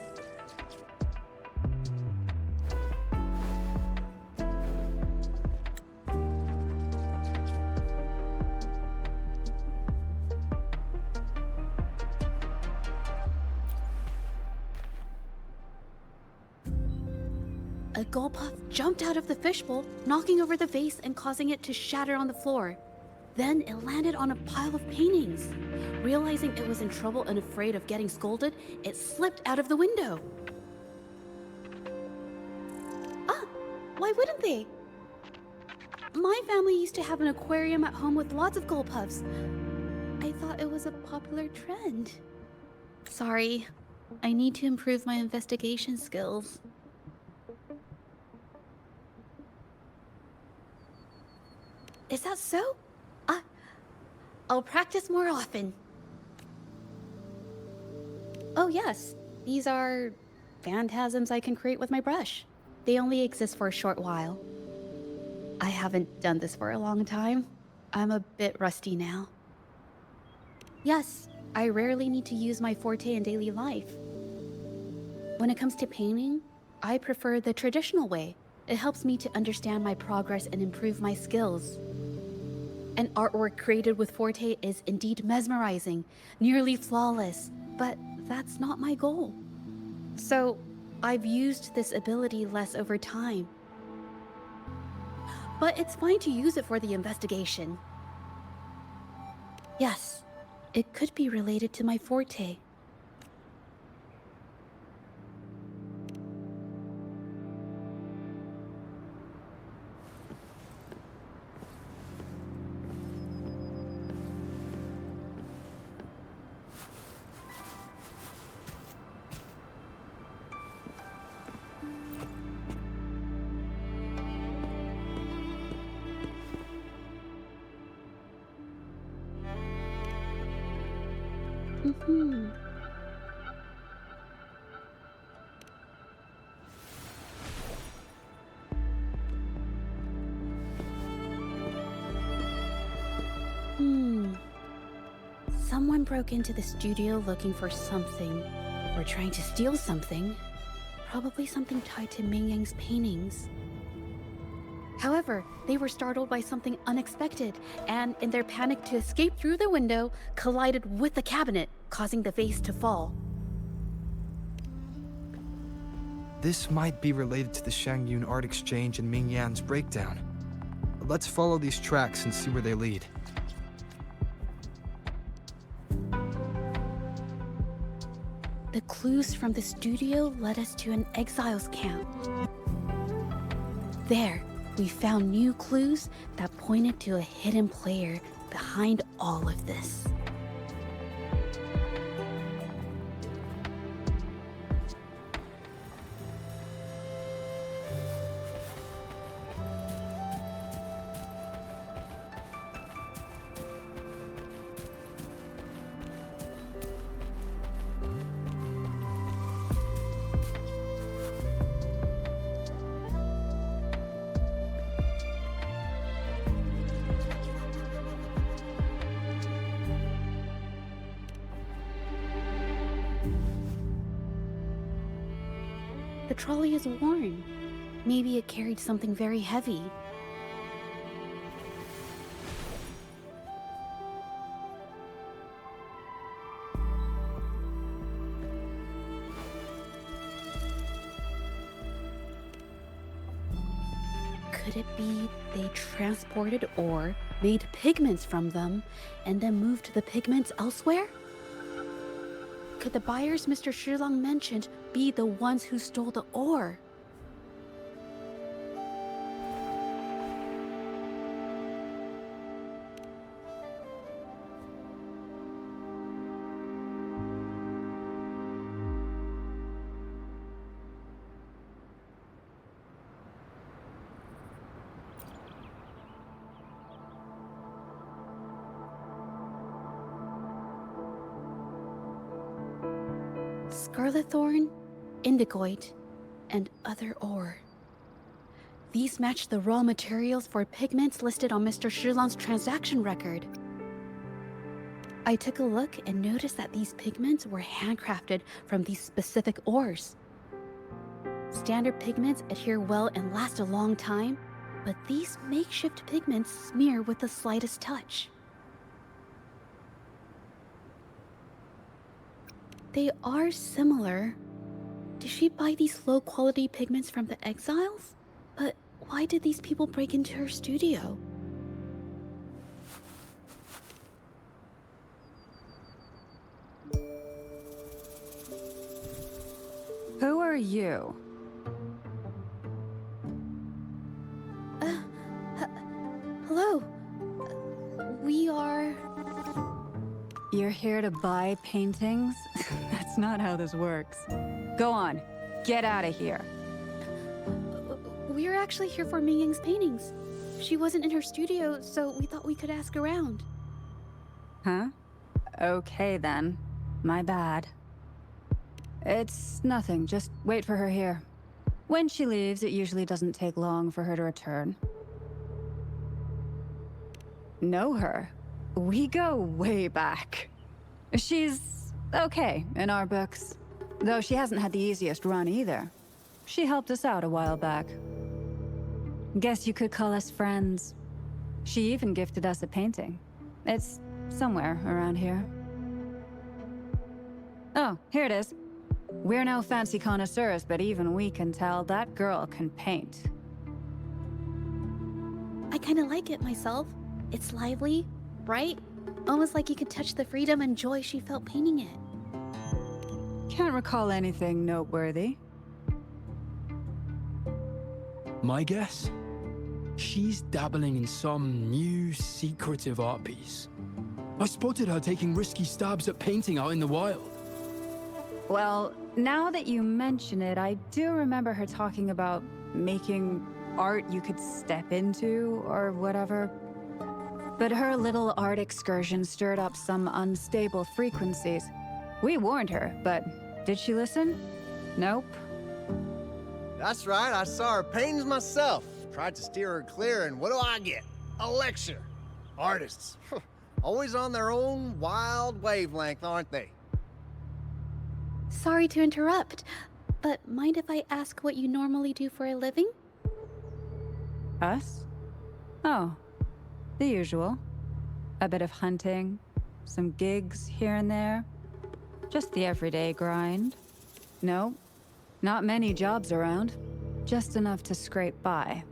A gold puff jumped out of the fishbowl, knocking over the vase and causing it to shatter on the floor. Then it landed on a pile of paintings. Realizing it was in trouble and afraid of getting scolded, it slipped out of the window. Ah, why wouldn't they? My family used to have an aquarium at home with lots of gold puffs. I thought it was a popular trend. Sorry, I need to improve my investigation skills. Is that so? I'll practice more often. Oh yes, these are phantasms I can create with my brush. They only exist for a short while. I haven't done this for a long time. I'm a bit rusty now. Yes, I rarely need to use my forte in daily life. When it comes to painting, I prefer the traditional way. It helps me to understand my progress and improve my skills. An artwork created with forte is indeed mesmerizing, nearly flawless, but that's not my goal. So, I've used this ability less over time. But it's fine to use it for the investigation. Yes, it could be related to my forte. Someone broke into the studio looking for something, or trying to steal something. Probably something tied to Ming Yang's paintings. However, they were startled by something unexpected, and in their panic to escape through the window, collided with the cabinet, causing the vase to fall. This might be related to the Shangyun Art Exchange and Mingyan's breakdown. Let's follow these tracks and see where they lead. The clues from the studio led us to an exiles camp. There, we found new clues that pointed to a hidden player behind all of this. The trolley is worn. Maybe it carried something very heavy. Could it be they transported ore, made pigments from them, and then moved the pigments elsewhere? Could the buyers Mr. Shilong mentioned be the ones who stole the ore? Scarlet thorn, indigoite, and other ore. These match the raw materials for pigments listed on Mr. Shilong's transaction record. I took a look and noticed that these pigments were handcrafted from these specific ores. Standard pigments adhere well and last a long time, but these makeshift pigments smear with the slightest touch. They are similar. Did she buy these low-quality pigments from the exiles? But why did these people break into her studio? Who are you? Hello. We are... You're here to buy paintings? That's not how this works. Go on, get out of here. We're actually here for Ming Ying's paintings. She wasn't in her studio, so we thought we could ask around. Huh? Okay then. My bad. It's nothing, just wait for her here. When she leaves, it usually doesn't take long for her to return. Know her? We go way back. She's okay in our books. Though she hasn't had the easiest run either. She helped us out a while back. Guess you could call us friends. She even gifted us a painting. It's somewhere around here. Oh, here it is. We're no fancy connoisseurs, but even we can tell that girl can paint. I kinda like it myself. It's lively, bright, almost like you could touch the freedom and joy she felt painting it. Can't recall anything noteworthy. My guess? She's dabbling in some new, secretive art piece. I spotted her taking risky stabs at painting out in the wild. Well, now that you mention it, I do remember her talking about making art you could step into, or whatever. But her little art excursion stirred up some unstable frequencies. We warned her, but did she listen? Nope. That's right, I saw her paintings myself. Tried to steer her clear, and what do I get? A lecture. Artists. Always on their own wild wavelength, aren't they? Sorry to interrupt, but mind if I ask what you normally do for a living? Us? Oh, the usual. A bit of hunting, some gigs here and there. Just the everyday grind. No, Not many jobs around. Just enough to scrape by.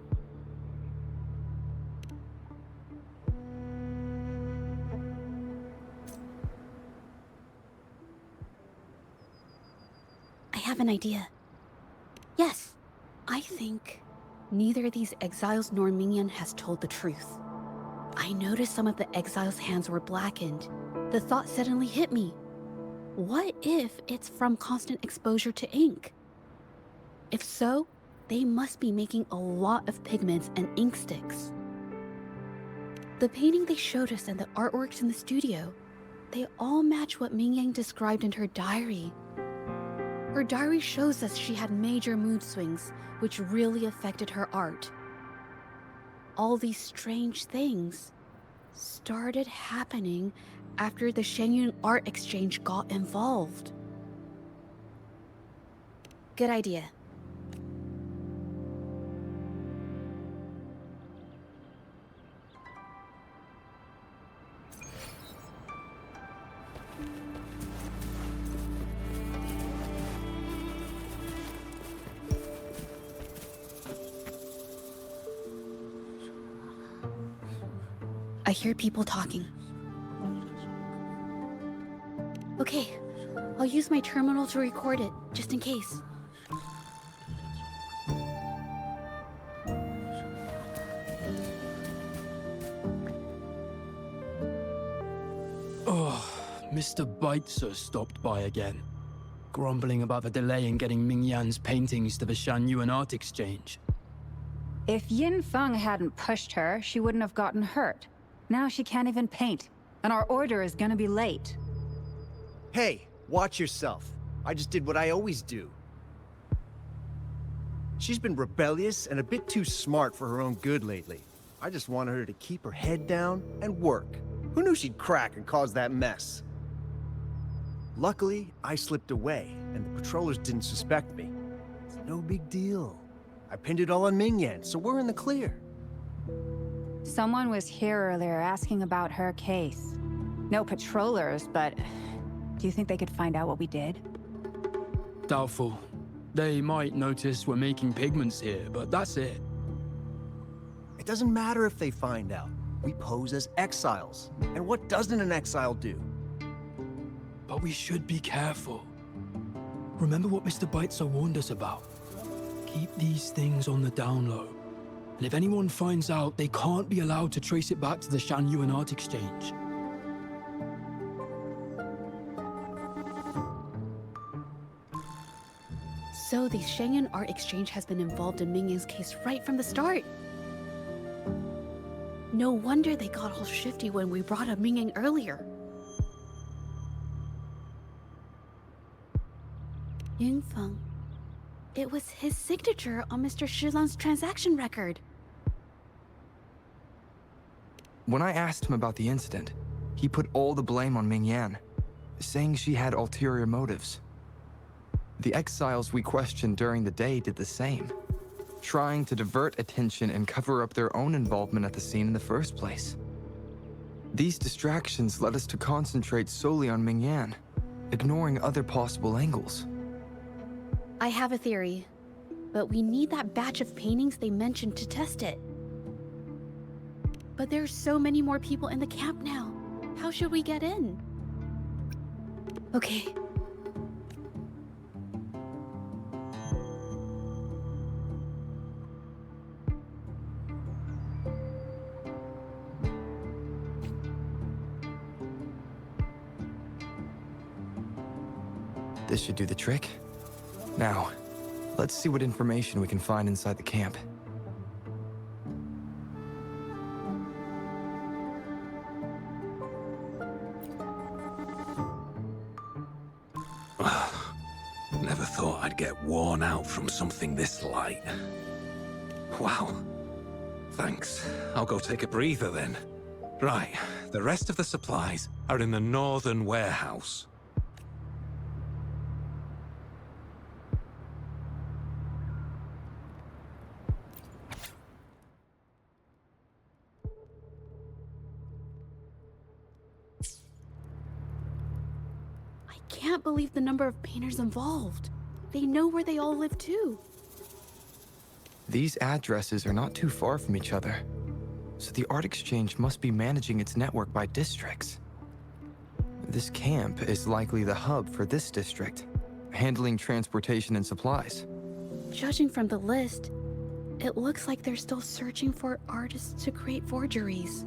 I have an idea. Yes, I think neither these exiles nor Mingyan has told the truth. I noticed some of the exiles' hands were blackened. The thought suddenly hit me. What if it's from constant exposure to ink? If so, they must be making a lot of pigments and ink sticks. The painting they showed us and the artworks in the studio, they all match what Mingyang described in her diary. Her diary shows us she had major mood swings, which really affected her art. All these strange things started happening after the Shenyun Art Exchange got involved. Good idea. I hear people talking. Okay, I'll use my terminal to record it, just in case. Oh, Mr. Beitzer stopped by again, grumbling about the delay in getting Mingyan's paintings to the Shanyuan Art Exchange. If Yin Feng hadn't pushed her, she wouldn't have gotten hurt. Now she can't even paint, and our order is gonna be late. Hey, watch yourself. I just did what I always do. She's been rebellious and a bit too smart for her own good lately. I just wanted her to keep her head down and work. Who knew she'd crack and cause that mess? Luckily, I slipped away, and the patrollers didn't suspect me. It's no big deal. I pinned it all on Mingyan, so we're in the clear. Someone was here earlier asking about her case. No patrollers, but do you think they could find out what we did? Doubtful. They might notice we're making pigments here, but that's it. It doesn't matter if they find out. We pose as exiles. And what doesn't an exile do? But we should be careful. Remember what Mr. Beitzer warned us about? Keep these things on the down low. And if anyone finds out, they can't be allowed to trace it back to the Shanyuan Art Exchange. So the Shenyun Art Exchange has been involved in Mingyang's case right from the start. No wonder they got all shifty when we brought up Mingyang earlier. Yingfeng. It was his signature on Mr. Shilan's transaction record. When I asked him about the incident, he put all the blame on Mingyan, saying she had ulterior motives. The exiles we questioned during the day did the same, trying to divert attention and cover up their own involvement at the scene in the first place. These distractions led us to concentrate solely on Mingyan, ignoring other possible angles. I have a theory, but we need that batch of paintings they mentioned to test it. But there's so many more people in the camp now. How should we get in? Okay. This should do the trick. Now, let's see what information we can find inside the camp. Never thought I'd get worn out from something this light. Wow. Thanks. I'll go take a breather then. Right, the rest of the supplies are in the northern warehouse. I can't believe the number of painters involved. They know where they all live too. These addresses are not too far from each other, so the Art Exchange must be managing its network by districts. This camp is likely the hub for this district, handling transportation and supplies. Judging from the list, it looks like they're still searching for artists to create forgeries.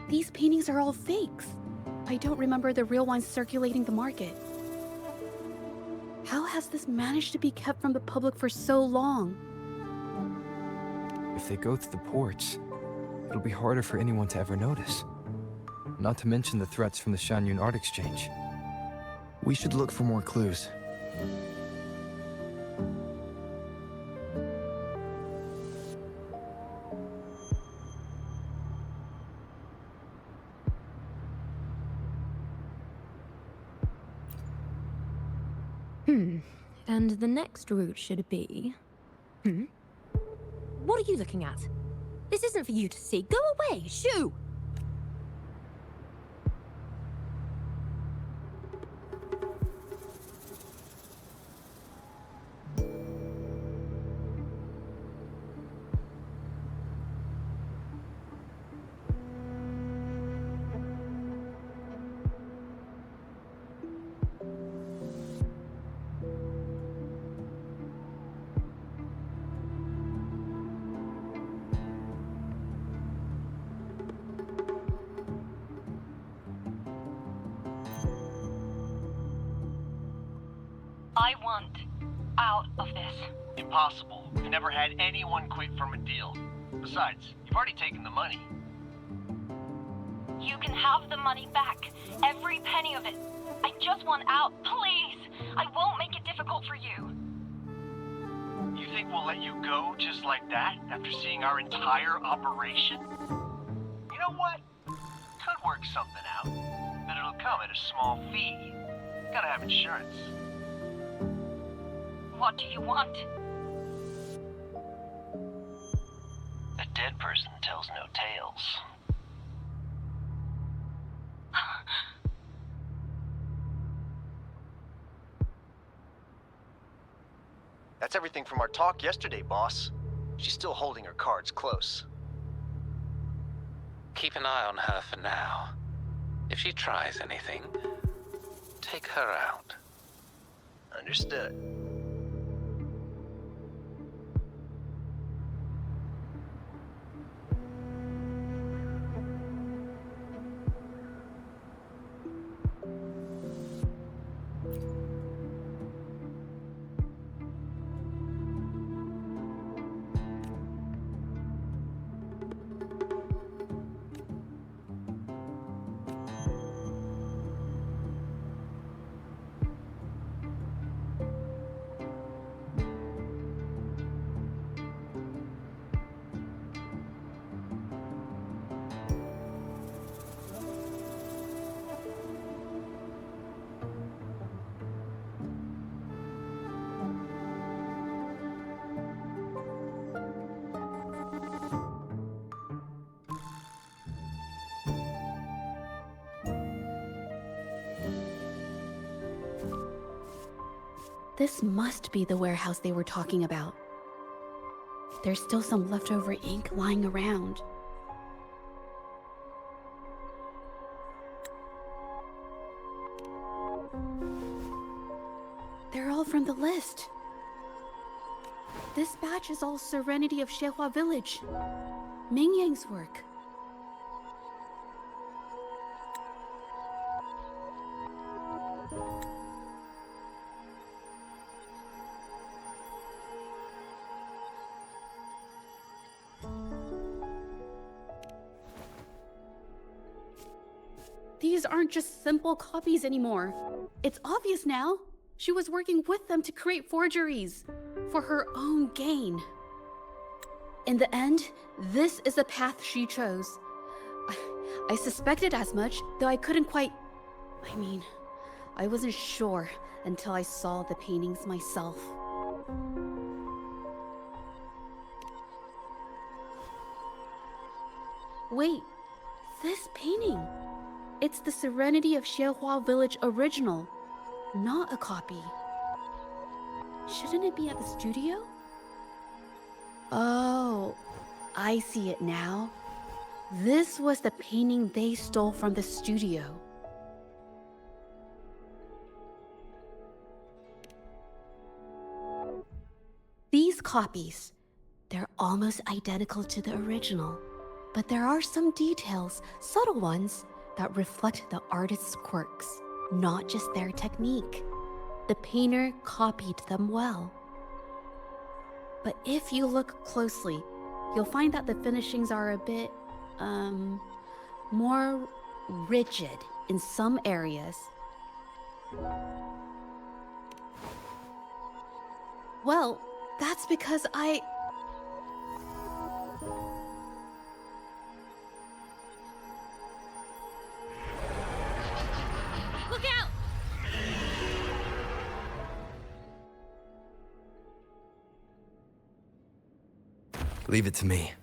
These paintings are all fakes. I don't remember the real ones circulating the market. How has this managed to be kept from the public for so long? If they go through the ports, it'll be harder for anyone to ever notice. Not to mention the threats from the Shanyun Art Exchange. We should look for more clues. And the next route should be... What are you looking at? This isn't for you to see. Go away! Shoo! I want out of this. Impossible. We've never had anyone quit from a deal. Besides, you've already taken the money. You can have the money back. Every penny of it. I just want out, please. I won't make it difficult for you. You think we'll let you go just like that after seeing our entire operation? You know what? Could work something out, but it'll come at a small fee. Gotta have insurance. What do you want? A dead person tells no tales. That's everything from our talk yesterday, boss. She's still holding her cards close. Keep an eye on her for now. If she tries anything, take her out. Understood. This must be the warehouse they were talking about. There's still some leftover ink lying around. They're all from the list. This batch is all Serenity of Shehua Village. Ming Yang's work. These aren't just simple copies anymore. It's obvious now. She was working with them to create forgeries for her own gain. In the end, this is the path she chose. I suspected as much, though I couldn't quite... I wasn't sure until I saw the paintings myself. Wait, this painting. It's the Serenity of Xiehua Village original, not a copy. Shouldn't it be at the studio? Oh, I see it now. This was the painting they stole from the studio. These copies, they're almost identical to the original, but there are some details, subtle ones, that reflect the artist's quirks, not just their technique. The painter copied them well. But if you look closely, you'll find that the finishings are a bit, more rigid in some areas. Well, that's because Look out! Leave it to me.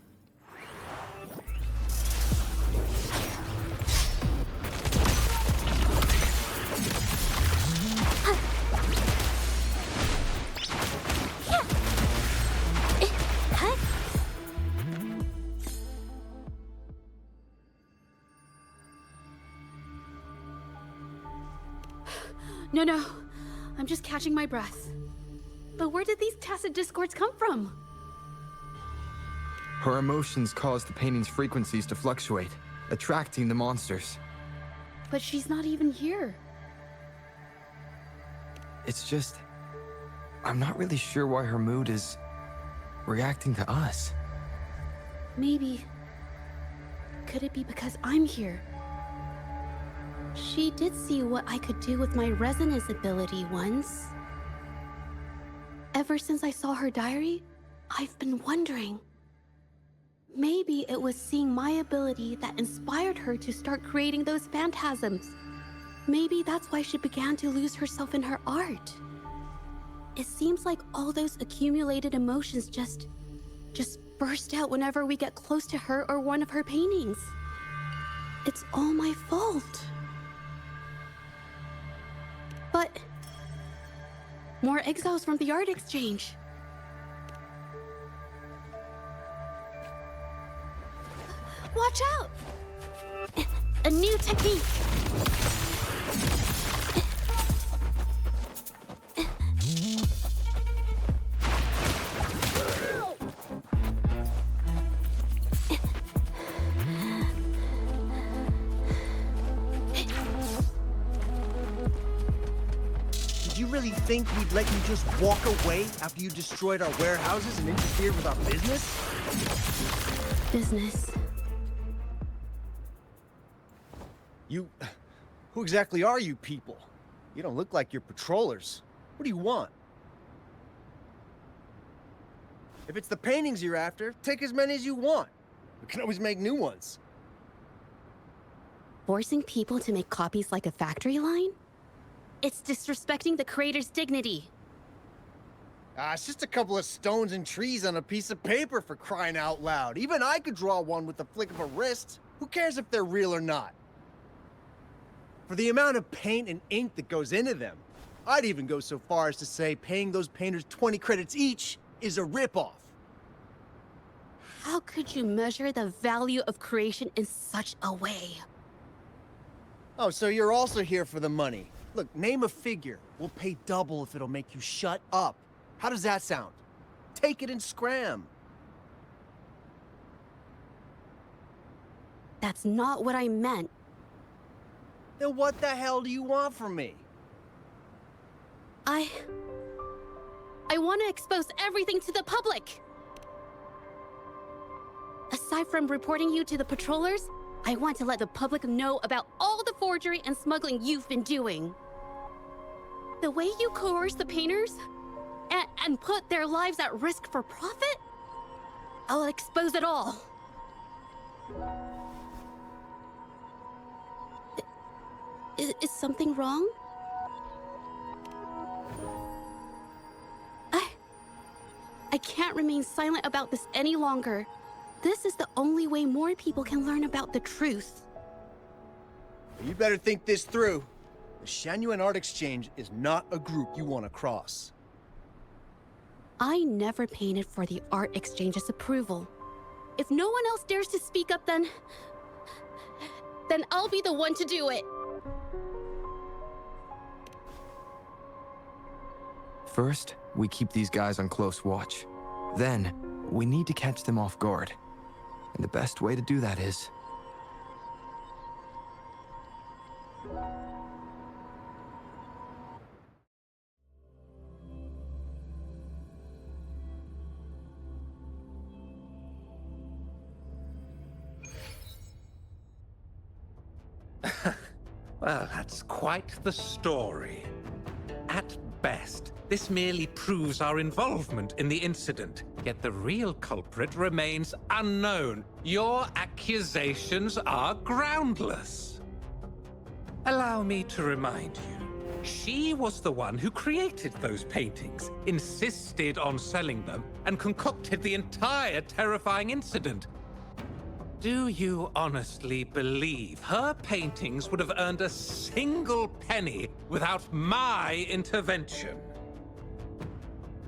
No, I'm just catching my breath. But where did these tacit discords come from? Her emotions cause the painting's frequencies to fluctuate, attracting the monsters. But she's not even here. It's just... I'm not really sure why her mood is reacting to us. Maybe... Could it be because I'm here? She did see what I could do with my resonance ability once. Ever since I saw her diary, I've been wondering. Maybe it was seeing my ability that inspired her to start creating those phantasms. Maybe that's why she began to lose herself in her art. It seems like all those accumulated emotions just burst out whenever we get close to her or one of her paintings. It's all my fault. But... more exiles from the art exchange. Watch out! A new technique! Did you really think we'd let you just walk away after you destroyed our warehouses and interfered with our business? Business. Who exactly are you people? You don't look like you're patrollers. What do you want? If it's the paintings you're after, take as many as you want. We can always make new ones. Forcing people to make copies like a factory line? It's disrespecting the creator's dignity. It's just a couple of stones and trees on a piece of paper, for crying out loud. Even I could draw one with the flick of a wrist. Who cares if they're real or not? For the amount of paint and ink that goes into them, I'd even go so far as to say paying those painters 20 credits each is a ripoff. How could you measure the value of creation in such a way? Oh, so you're also here for the money. Look, name a figure. We'll pay double if it'll make you shut up. How does that sound? Take it and scram. That's not what I meant. Then what the hell do you want from me? I want to expose everything to the public. Aside from reporting you to the patrollers, I want to let the public know about all the forgery and smuggling you've been doing. The way you coerce the painters and put their lives at risk for profit? I'll expose it all. Is something wrong? I can't remain silent about this any longer. This is the only way more people can learn about the truth. You better think this through. The Shangyuan Art Exchange is not a group you want to cross. I never painted for the Art Exchange's approval. If no one else dares to speak up, then I'll be the one to do it. First, we keep these guys on close watch. Then, we need to catch them off guard. And the best way to do that is... Well, that's quite the story. At best, this merely proves our involvement in the incident, yet the real culprit remains unknown. Your accusations are groundless. Allow me to remind you, she was the one who created those paintings, insisted on selling them, and concocted the entire terrifying incident. Do you honestly believe her paintings would have earned a single penny without my intervention?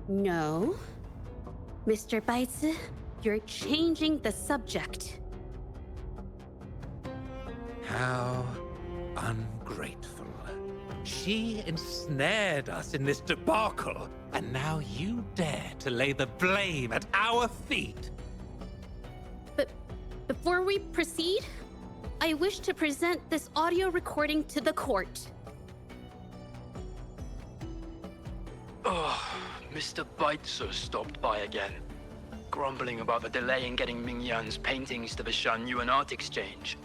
No. Mr. Baitsu, you're changing the subject. How ungrateful. She ensnared us in this debacle, and now you dare to lay the blame at our feet. But before we proceed, I wish to present this audio recording to the court. Oh, Mr. Baitsu stopped by again, grumbling about the delay in getting Mingyan's paintings to the Shangyuan Art Exchange.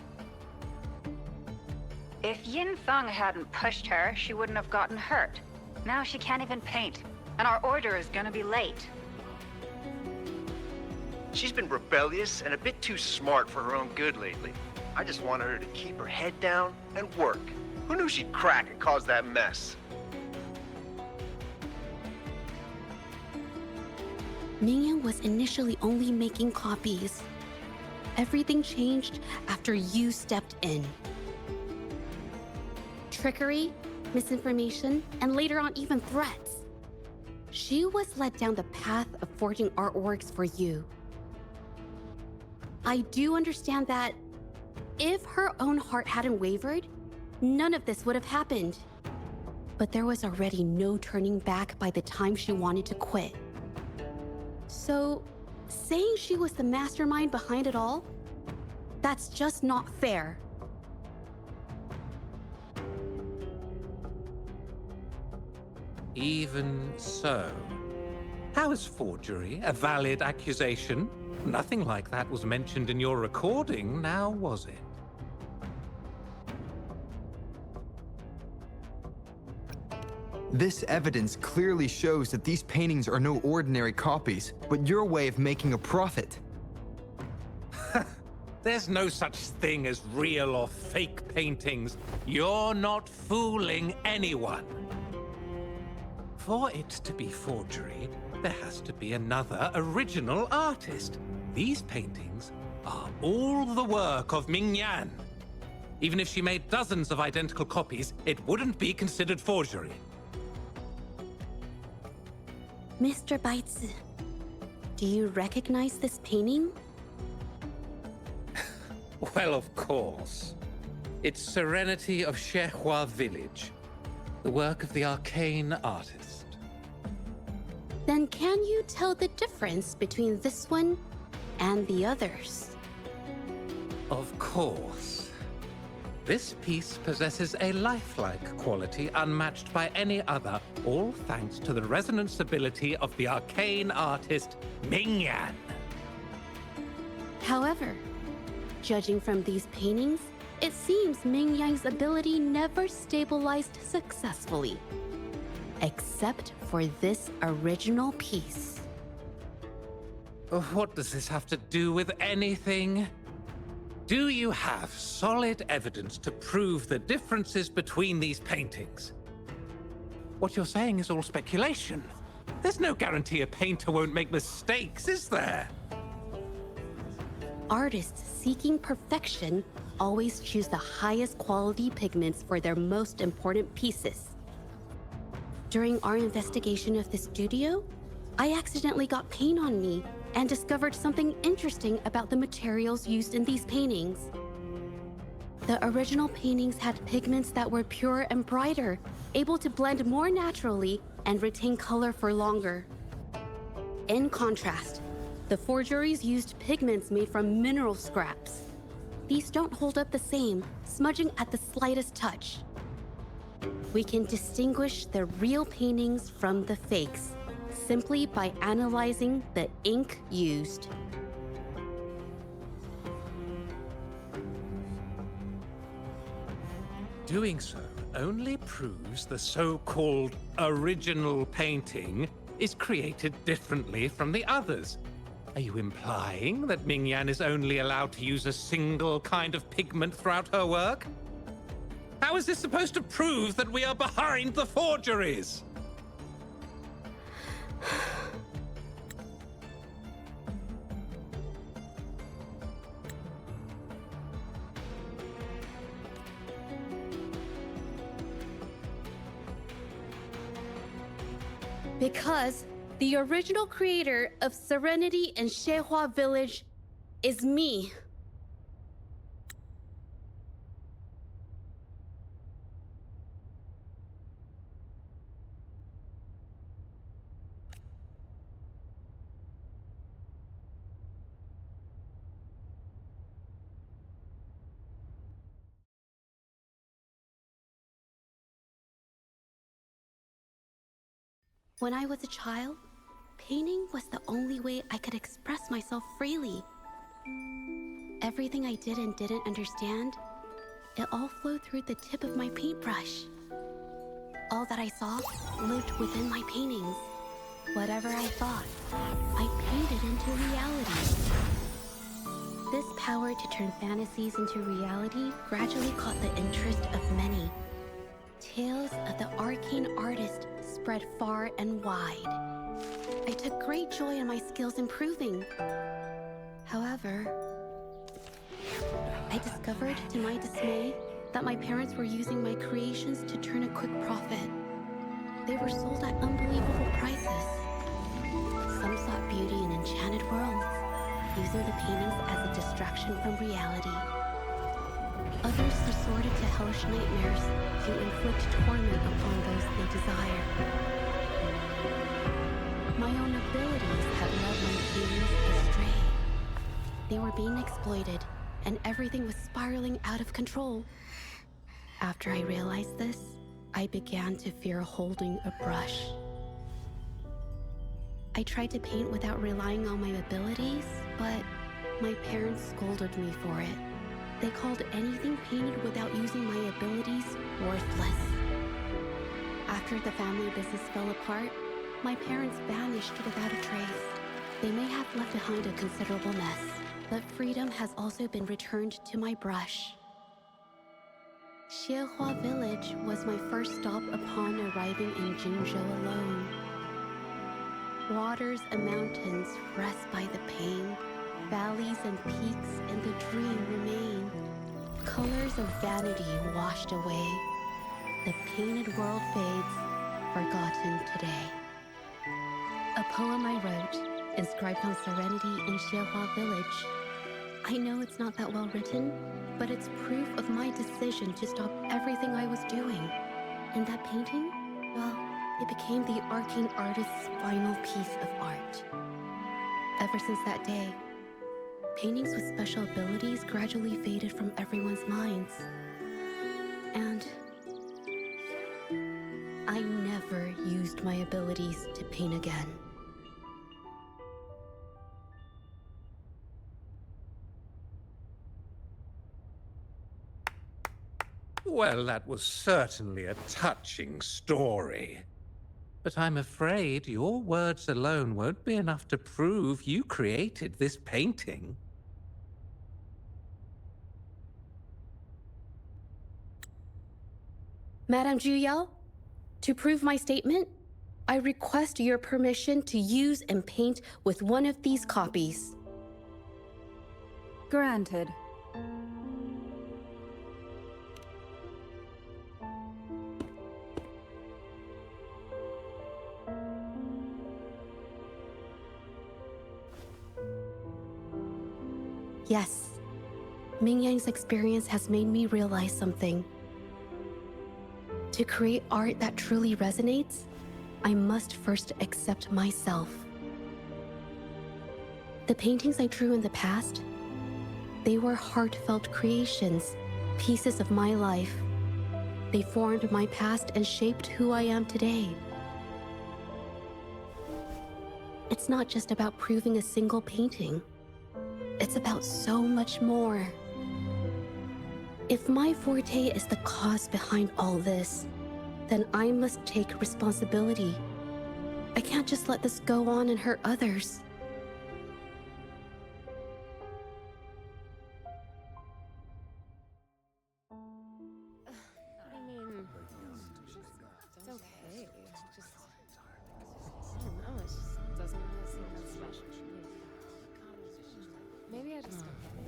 If Yin Feng hadn't pushed her, she wouldn't have gotten hurt. Now she can't even paint, and our order is gonna be late. She's been rebellious and a bit too smart for her own good lately. I just wanted her to keep her head down and work. Who knew she'd crack and cause that mess? Mingyan was initially only making copies. Everything changed after you stepped in. Trickery, misinformation, and later on even threats. She was led down the path of forging artworks for you. I do understand that if her own heart hadn't wavered, none of this would have happened. But there was already no turning back by the time she wanted to quit. So, saying she was the mastermind behind it all, that's just not fair. Even so, how is forgery a valid accusation? Nothing like that was mentioned in your recording, now was it? This evidence clearly shows that these paintings are no ordinary copies, but your way of making a profit. There's no such thing as real or fake paintings. You're not fooling anyone. For it to be forgery, there has to be another original artist. These paintings are all the work of Mingyan. Even if she made dozens of identical copies, it wouldn't be considered forgery. Mr. Baitsu, do you recognize this painting? Well, of course. It's Serenity of Shehua Village, the work of the arcane artist. Then can you tell the difference between this one and the others? Of course. This piece possesses a lifelike quality unmatched by any other, all thanks to the resonance ability of the arcane artist, Mingyan. However, judging from these paintings, it seems Mingyan's ability never stabilized successfully. Except for this original piece. What does this have to do with anything? Do you have solid evidence to prove the differences between these paintings? What you're saying is all speculation. There's no guarantee a painter won't make mistakes, is there? Artists seeking perfection always choose the highest quality pigments for their most important pieces. During our investigation of the studio, I accidentally got paint on me and discovered something interesting about the materials used in these paintings. The original paintings had pigments that were purer and brighter, able to blend more naturally and retain color for longer. In contrast, the forgeries used pigments made from mineral scraps. These don't hold up the same, smudging at the slightest touch. We can distinguish the real paintings from the fakes simply by analyzing the ink used. Doing so only proves the so-called original painting is created differently from the others. Are you implying that Mingyan is only allowed to use a single kind of pigment throughout her work? How is this supposed to prove that we are behind the forgeries? Because the original creator of Serenity and Zhezhi Village is me. When I was a child, painting was the only way I could express myself freely. Everything I did and didn't understand, it all flowed through the tip of my paintbrush. All that I saw lived within my paintings. Whatever I thought, I painted into reality. This power to turn fantasies into reality gradually caught the interest of many. Tales of the arcane artist spread far and wide. I took great joy in my skills improving. However, I discovered to my dismay that my parents were using my creations to turn a quick profit. They were sold at unbelievable prices. Some sought beauty in enchanted worlds, using the paintings as a distraction from reality. Others resorted to hellish nightmares to inflict torment upon those they desire. My own abilities had led my paintings astray. They were being exploited, and everything was spiraling out of control. After I realized this, I began to fear holding a brush. I tried to paint without relying on my abilities, but my parents scolded me for it. They called anything painted without using my abilities worthless. After the family business fell apart, my parents vanished without a trace. They may have left behind a considerable mess, but freedom has also been returned to my brush. Zhezhi Village was my first stop upon arriving in Jinzhou alone. Waters and mountains rest by the pain. Valleys and peaks in the dream remain. Colors of vanity washed away. The painted world fades, forgotten today. A poem I wrote, inscribed on Serenity in Zhezhi Village. I know it's not that well written, but it's proof of my decision to stop everything I was doing. And that painting, well, it became the arcane artist's final piece of art. Ever since that day, paintings with special abilities gradually faded from everyone's minds. And I never used my abilities to paint again. Well, that was certainly a touching story. But I'm afraid your words alone won't be enough to prove you created this painting. Madame Juyao, to prove my statement, I request your permission to use and paint with one of these copies. Granted. Yes. Ming Yang's experience has made me realize something. To create art that truly resonates, I must first accept myself. The paintings I drew in the past, they were heartfelt creations, pieces of my life. They formed my past and shaped who I am today. It's not just about proving a single painting. It's about so much more. If my forte is the cause behind all this, then I must take responsibility. I can't just let this go on and hurt others. I mean, it's okay. Just, I don't know, it just doesn't really seem that special to me. Maybe I just don't get it.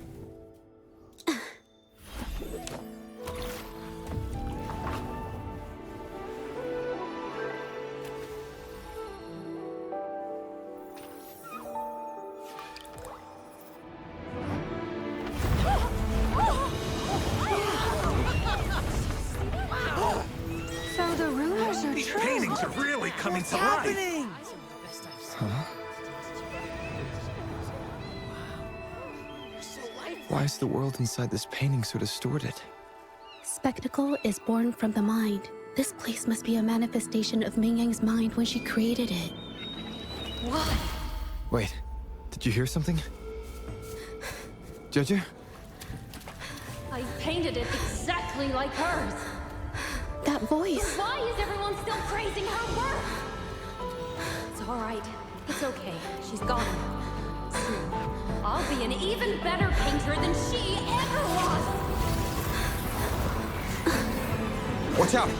So the rumors are These true. paintings are really coming to life. Huh? Why is the world inside this painting so distorted? Spectacle is born from the mind. This place must be a manifestation of Ming Yang's mind when she created it. Why? Wait, did you hear something? Zhezhi? I painted it exactly like hers. That voice. Why is everyone still praising her work? It's all right. It's okay. She's gone. Soon, I'll be an even better painter than she ever was. Watch out!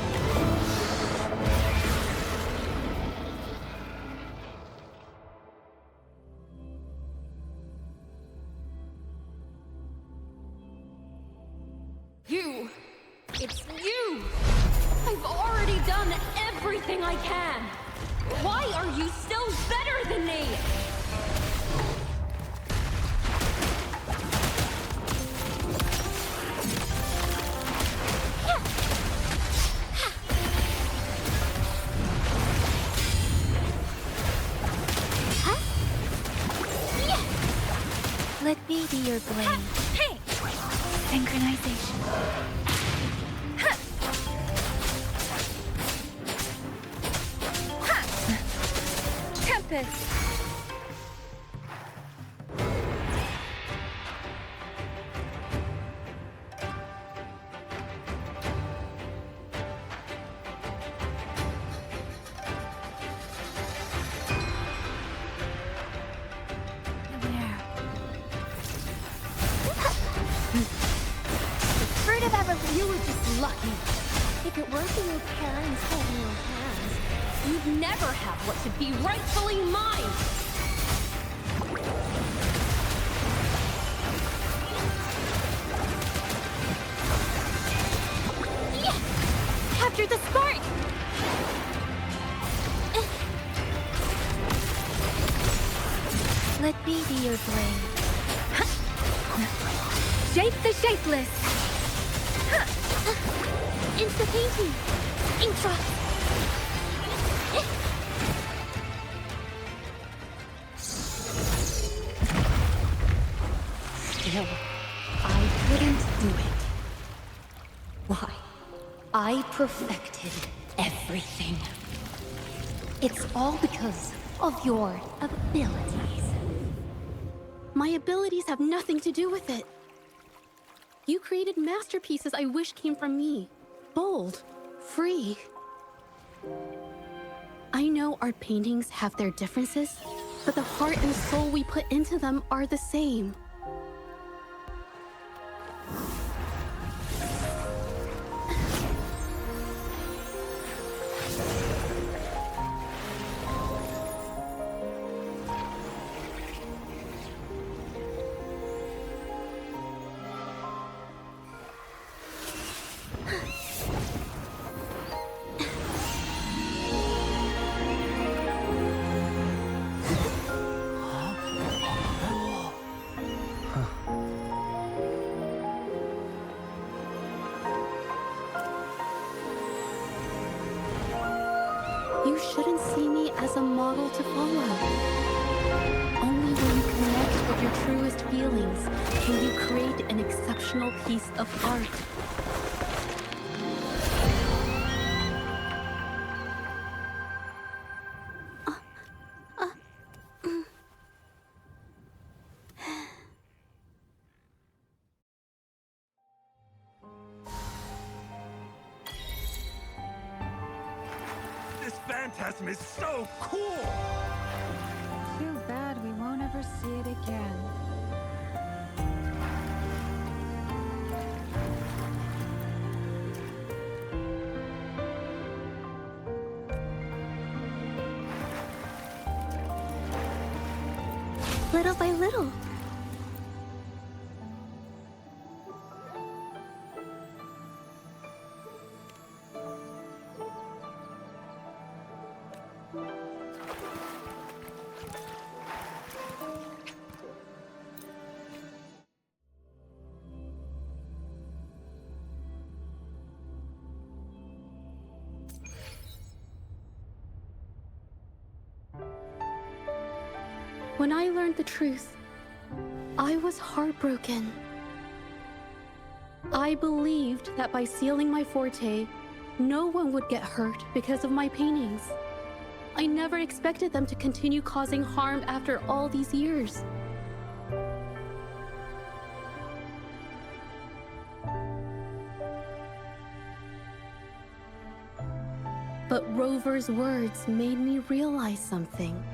You! It's you! I've already done everything I can! Why are you still better than me? Let me be your blade. Hey! Synchronization. Tempest! Fruit of evolution. You were just lucky. If it weren't for your parents holding your hands, you'd never have what should be rightfully mine! Capture the spark! Let me be your blade. Shape the shapeless! Into painting. Intra! Still, I couldn't do it. Why? I perfected everything. It's all because of your abilities. My abilities have nothing to do with it. You created masterpieces I wish came from me. Bold, free. I know our paintings have their differences, but the heart and soul we put into them are the same. shouldn't see me as a model to follow. Only when you connect with your truest feelings can you create an exceptional piece of art. This phantasm is so cool! Too bad we won't ever see it again. Little by little. When I learned the truth, I was heartbroken. I believed that by sealing my forte, no one would get hurt because of my paintings. I never expected them to continue causing harm after all these years. But Rover's words made me realize something.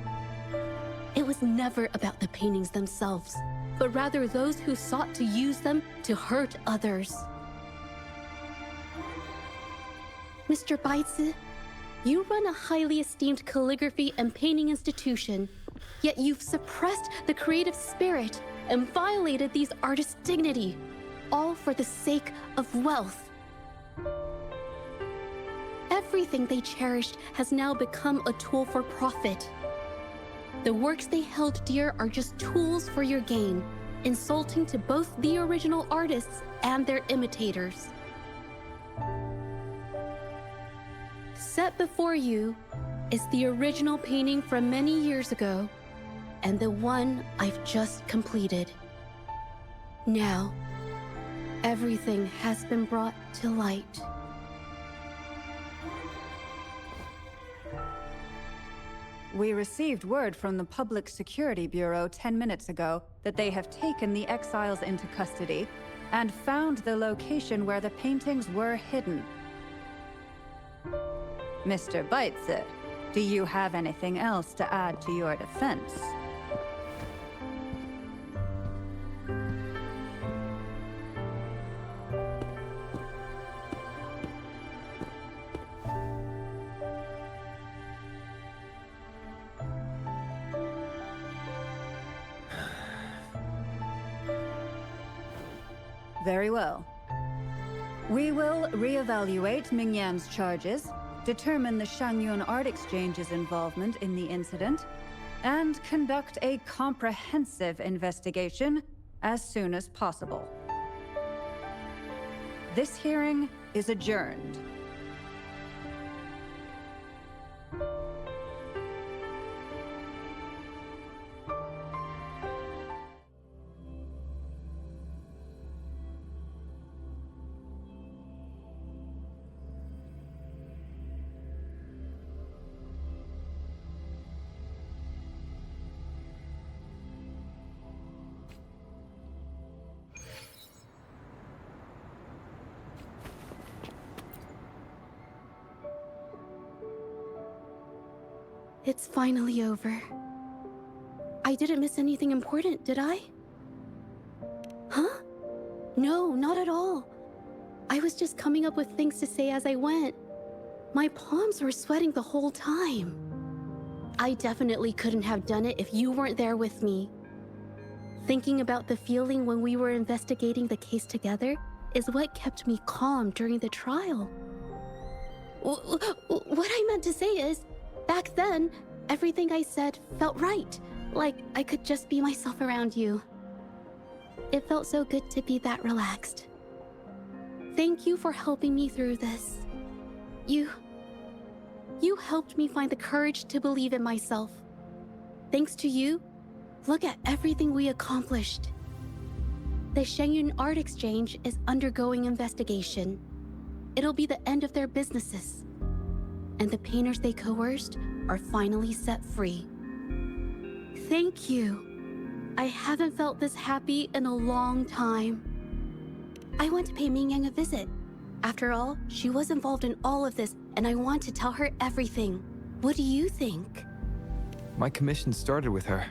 It was never about the paintings themselves, but rather those who sought to use them to hurt others. Mr. Baitsu, you run a highly esteemed calligraphy and painting institution, yet you've suppressed the creative spirit and violated these artists' dignity, all for the sake of wealth. Everything they cherished has now become a tool for profit. The works they held dear are just tools for your gain, insulting to both the original artists and their imitators. Set before you is the original painting from many years ago, and the one I've just completed. Now, everything has been brought to light. We received word from the Public Security Bureau 10 minutes ago that they have taken the exiles into custody and found the location where the paintings were hidden. Mr. Baitsu, do you have anything else to add to your defense? Very well. We will reevaluate Mingyan's charges, determine the Shangyun Art Exchange's involvement in the incident, and conduct a comprehensive investigation as soon as possible. This hearing is adjourned. It's finally over. I didn't miss anything important, did I? Huh? No, not at all. I was just coming up with things to say as I went. My palms were sweating the whole time. I definitely couldn't have done it if you weren't there with me. Thinking about the feeling when we were investigating the case together is what kept me calm during the trial. What I meant to say is, back then, everything I said felt right. Like I could just be myself around you. It felt so good to be that relaxed. Thank you for helping me through this. You helped me find the courage to believe in myself. Thanks to you, look at everything we accomplished. The Shenyun Art Exchange is undergoing investigation. It'll be the end of their businesses. And the painters they coerced are finally set free. Thank you. I haven't felt this happy in a long time. I want to pay Mingyang a visit. After all, she was involved in all of this, and I want to tell her everything. What do you think? My commission started with her.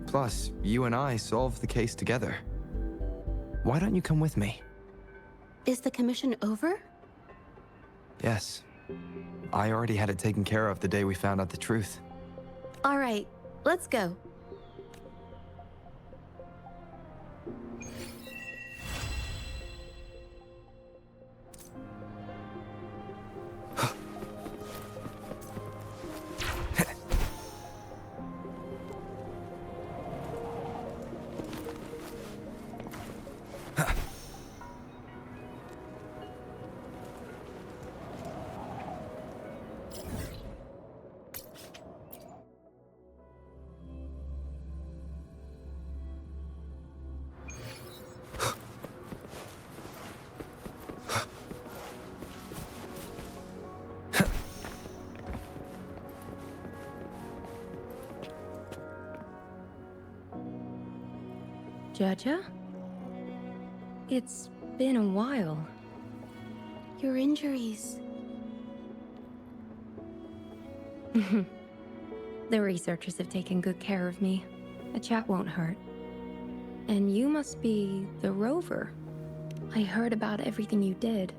Plus, you and I solved the case together. Why don't you come with me? Is the commission over? Yes. I already had it taken care of the day we found out the truth. All right, let's go. Zhezhi? It's been a while. Your injuries. The researchers have taken good care of me. A chat won't hurt. And you must be the Rover. I heard about everything you did.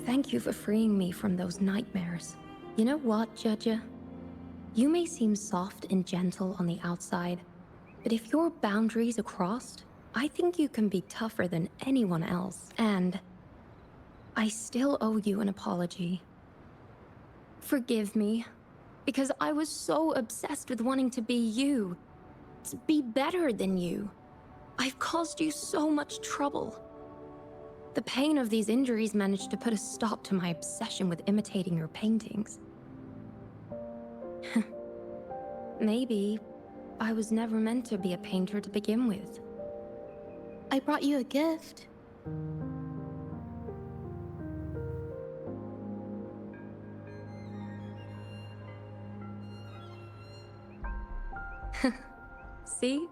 Thank you for freeing me from those nightmares. You know what, Zhezhi? You may seem soft and gentle on the outside, but if your boundaries are crossed, I think you can be tougher than anyone else. And I still owe you an apology. Forgive me, because I was so obsessed with wanting to be you, to be better than you. I've caused you so much trouble. The pain of these injuries managed to put a stop to my obsession with imitating your paintings. Maybe I was never meant to be a painter to begin with. I brought you a gift. See?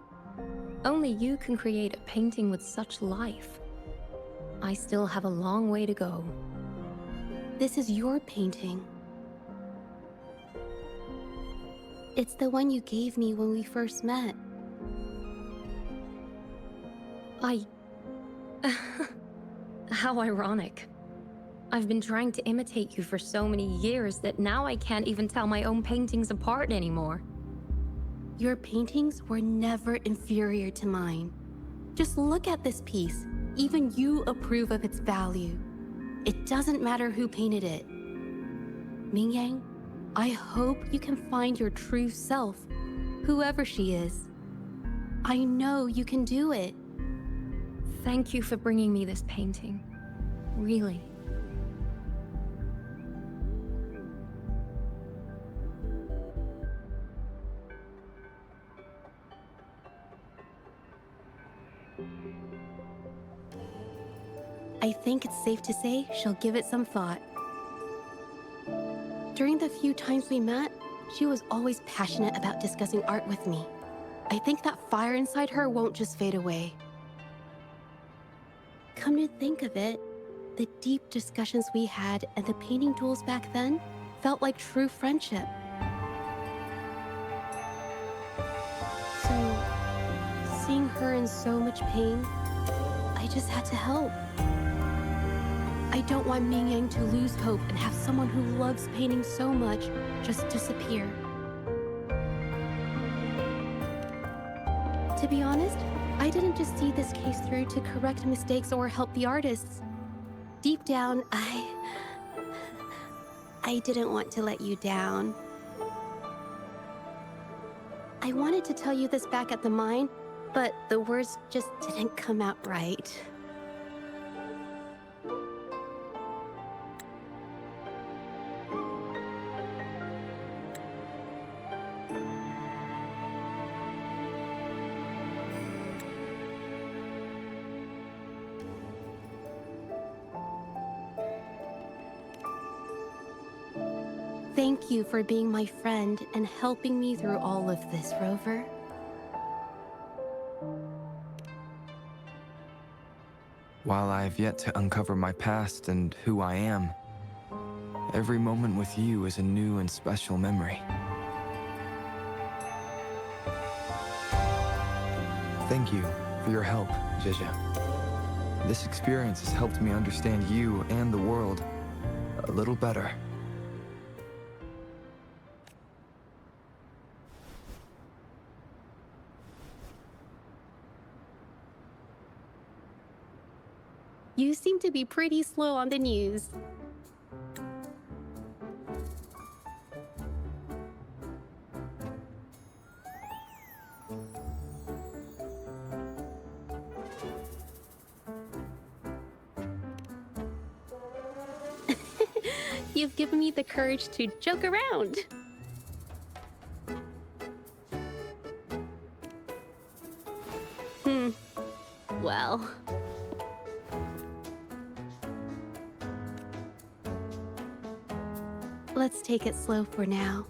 Only you can create a painting with such life. I still have a long way to go. This is your painting. It's the one you gave me when we first met. How ironic. I've been trying to imitate you for so many years that now I can't even tell my own paintings apart anymore. Your paintings were never inferior to mine. Just look at this piece. Even you approve of its value. It doesn't matter who painted it. Mingyang, I hope you can find your true self, whoever she is. I know you can do it. Thank you for bringing me this painting. Really. I think it's safe to say she'll give it some thought. During the few times we met, she was always passionate about discussing art with me. I think that fire inside her won't just fade away. Come to think of it, the deep discussions we had and the painting duels back then felt like true friendship. So, seeing her in so much pain, I just had to help. I don't want Mingyang to lose hope and have someone who loves painting so much just disappear. To be honest, I didn't just see this case through to correct mistakes or help the artists. Deep down, I didn't want to let you down. I wanted to tell you this back at the mine, but the words just didn't come out right. Thank you for being my friend and helping me through all of this, Rover. While I have yet to uncover my past and who I am, every moment with you is a new and special memory. Thank you for your help, Zhezhi. This experience has helped me understand you and the world a little better. You seem to be pretty slow on the news. You've given me the courage to joke around. Well... let's take it slow for now.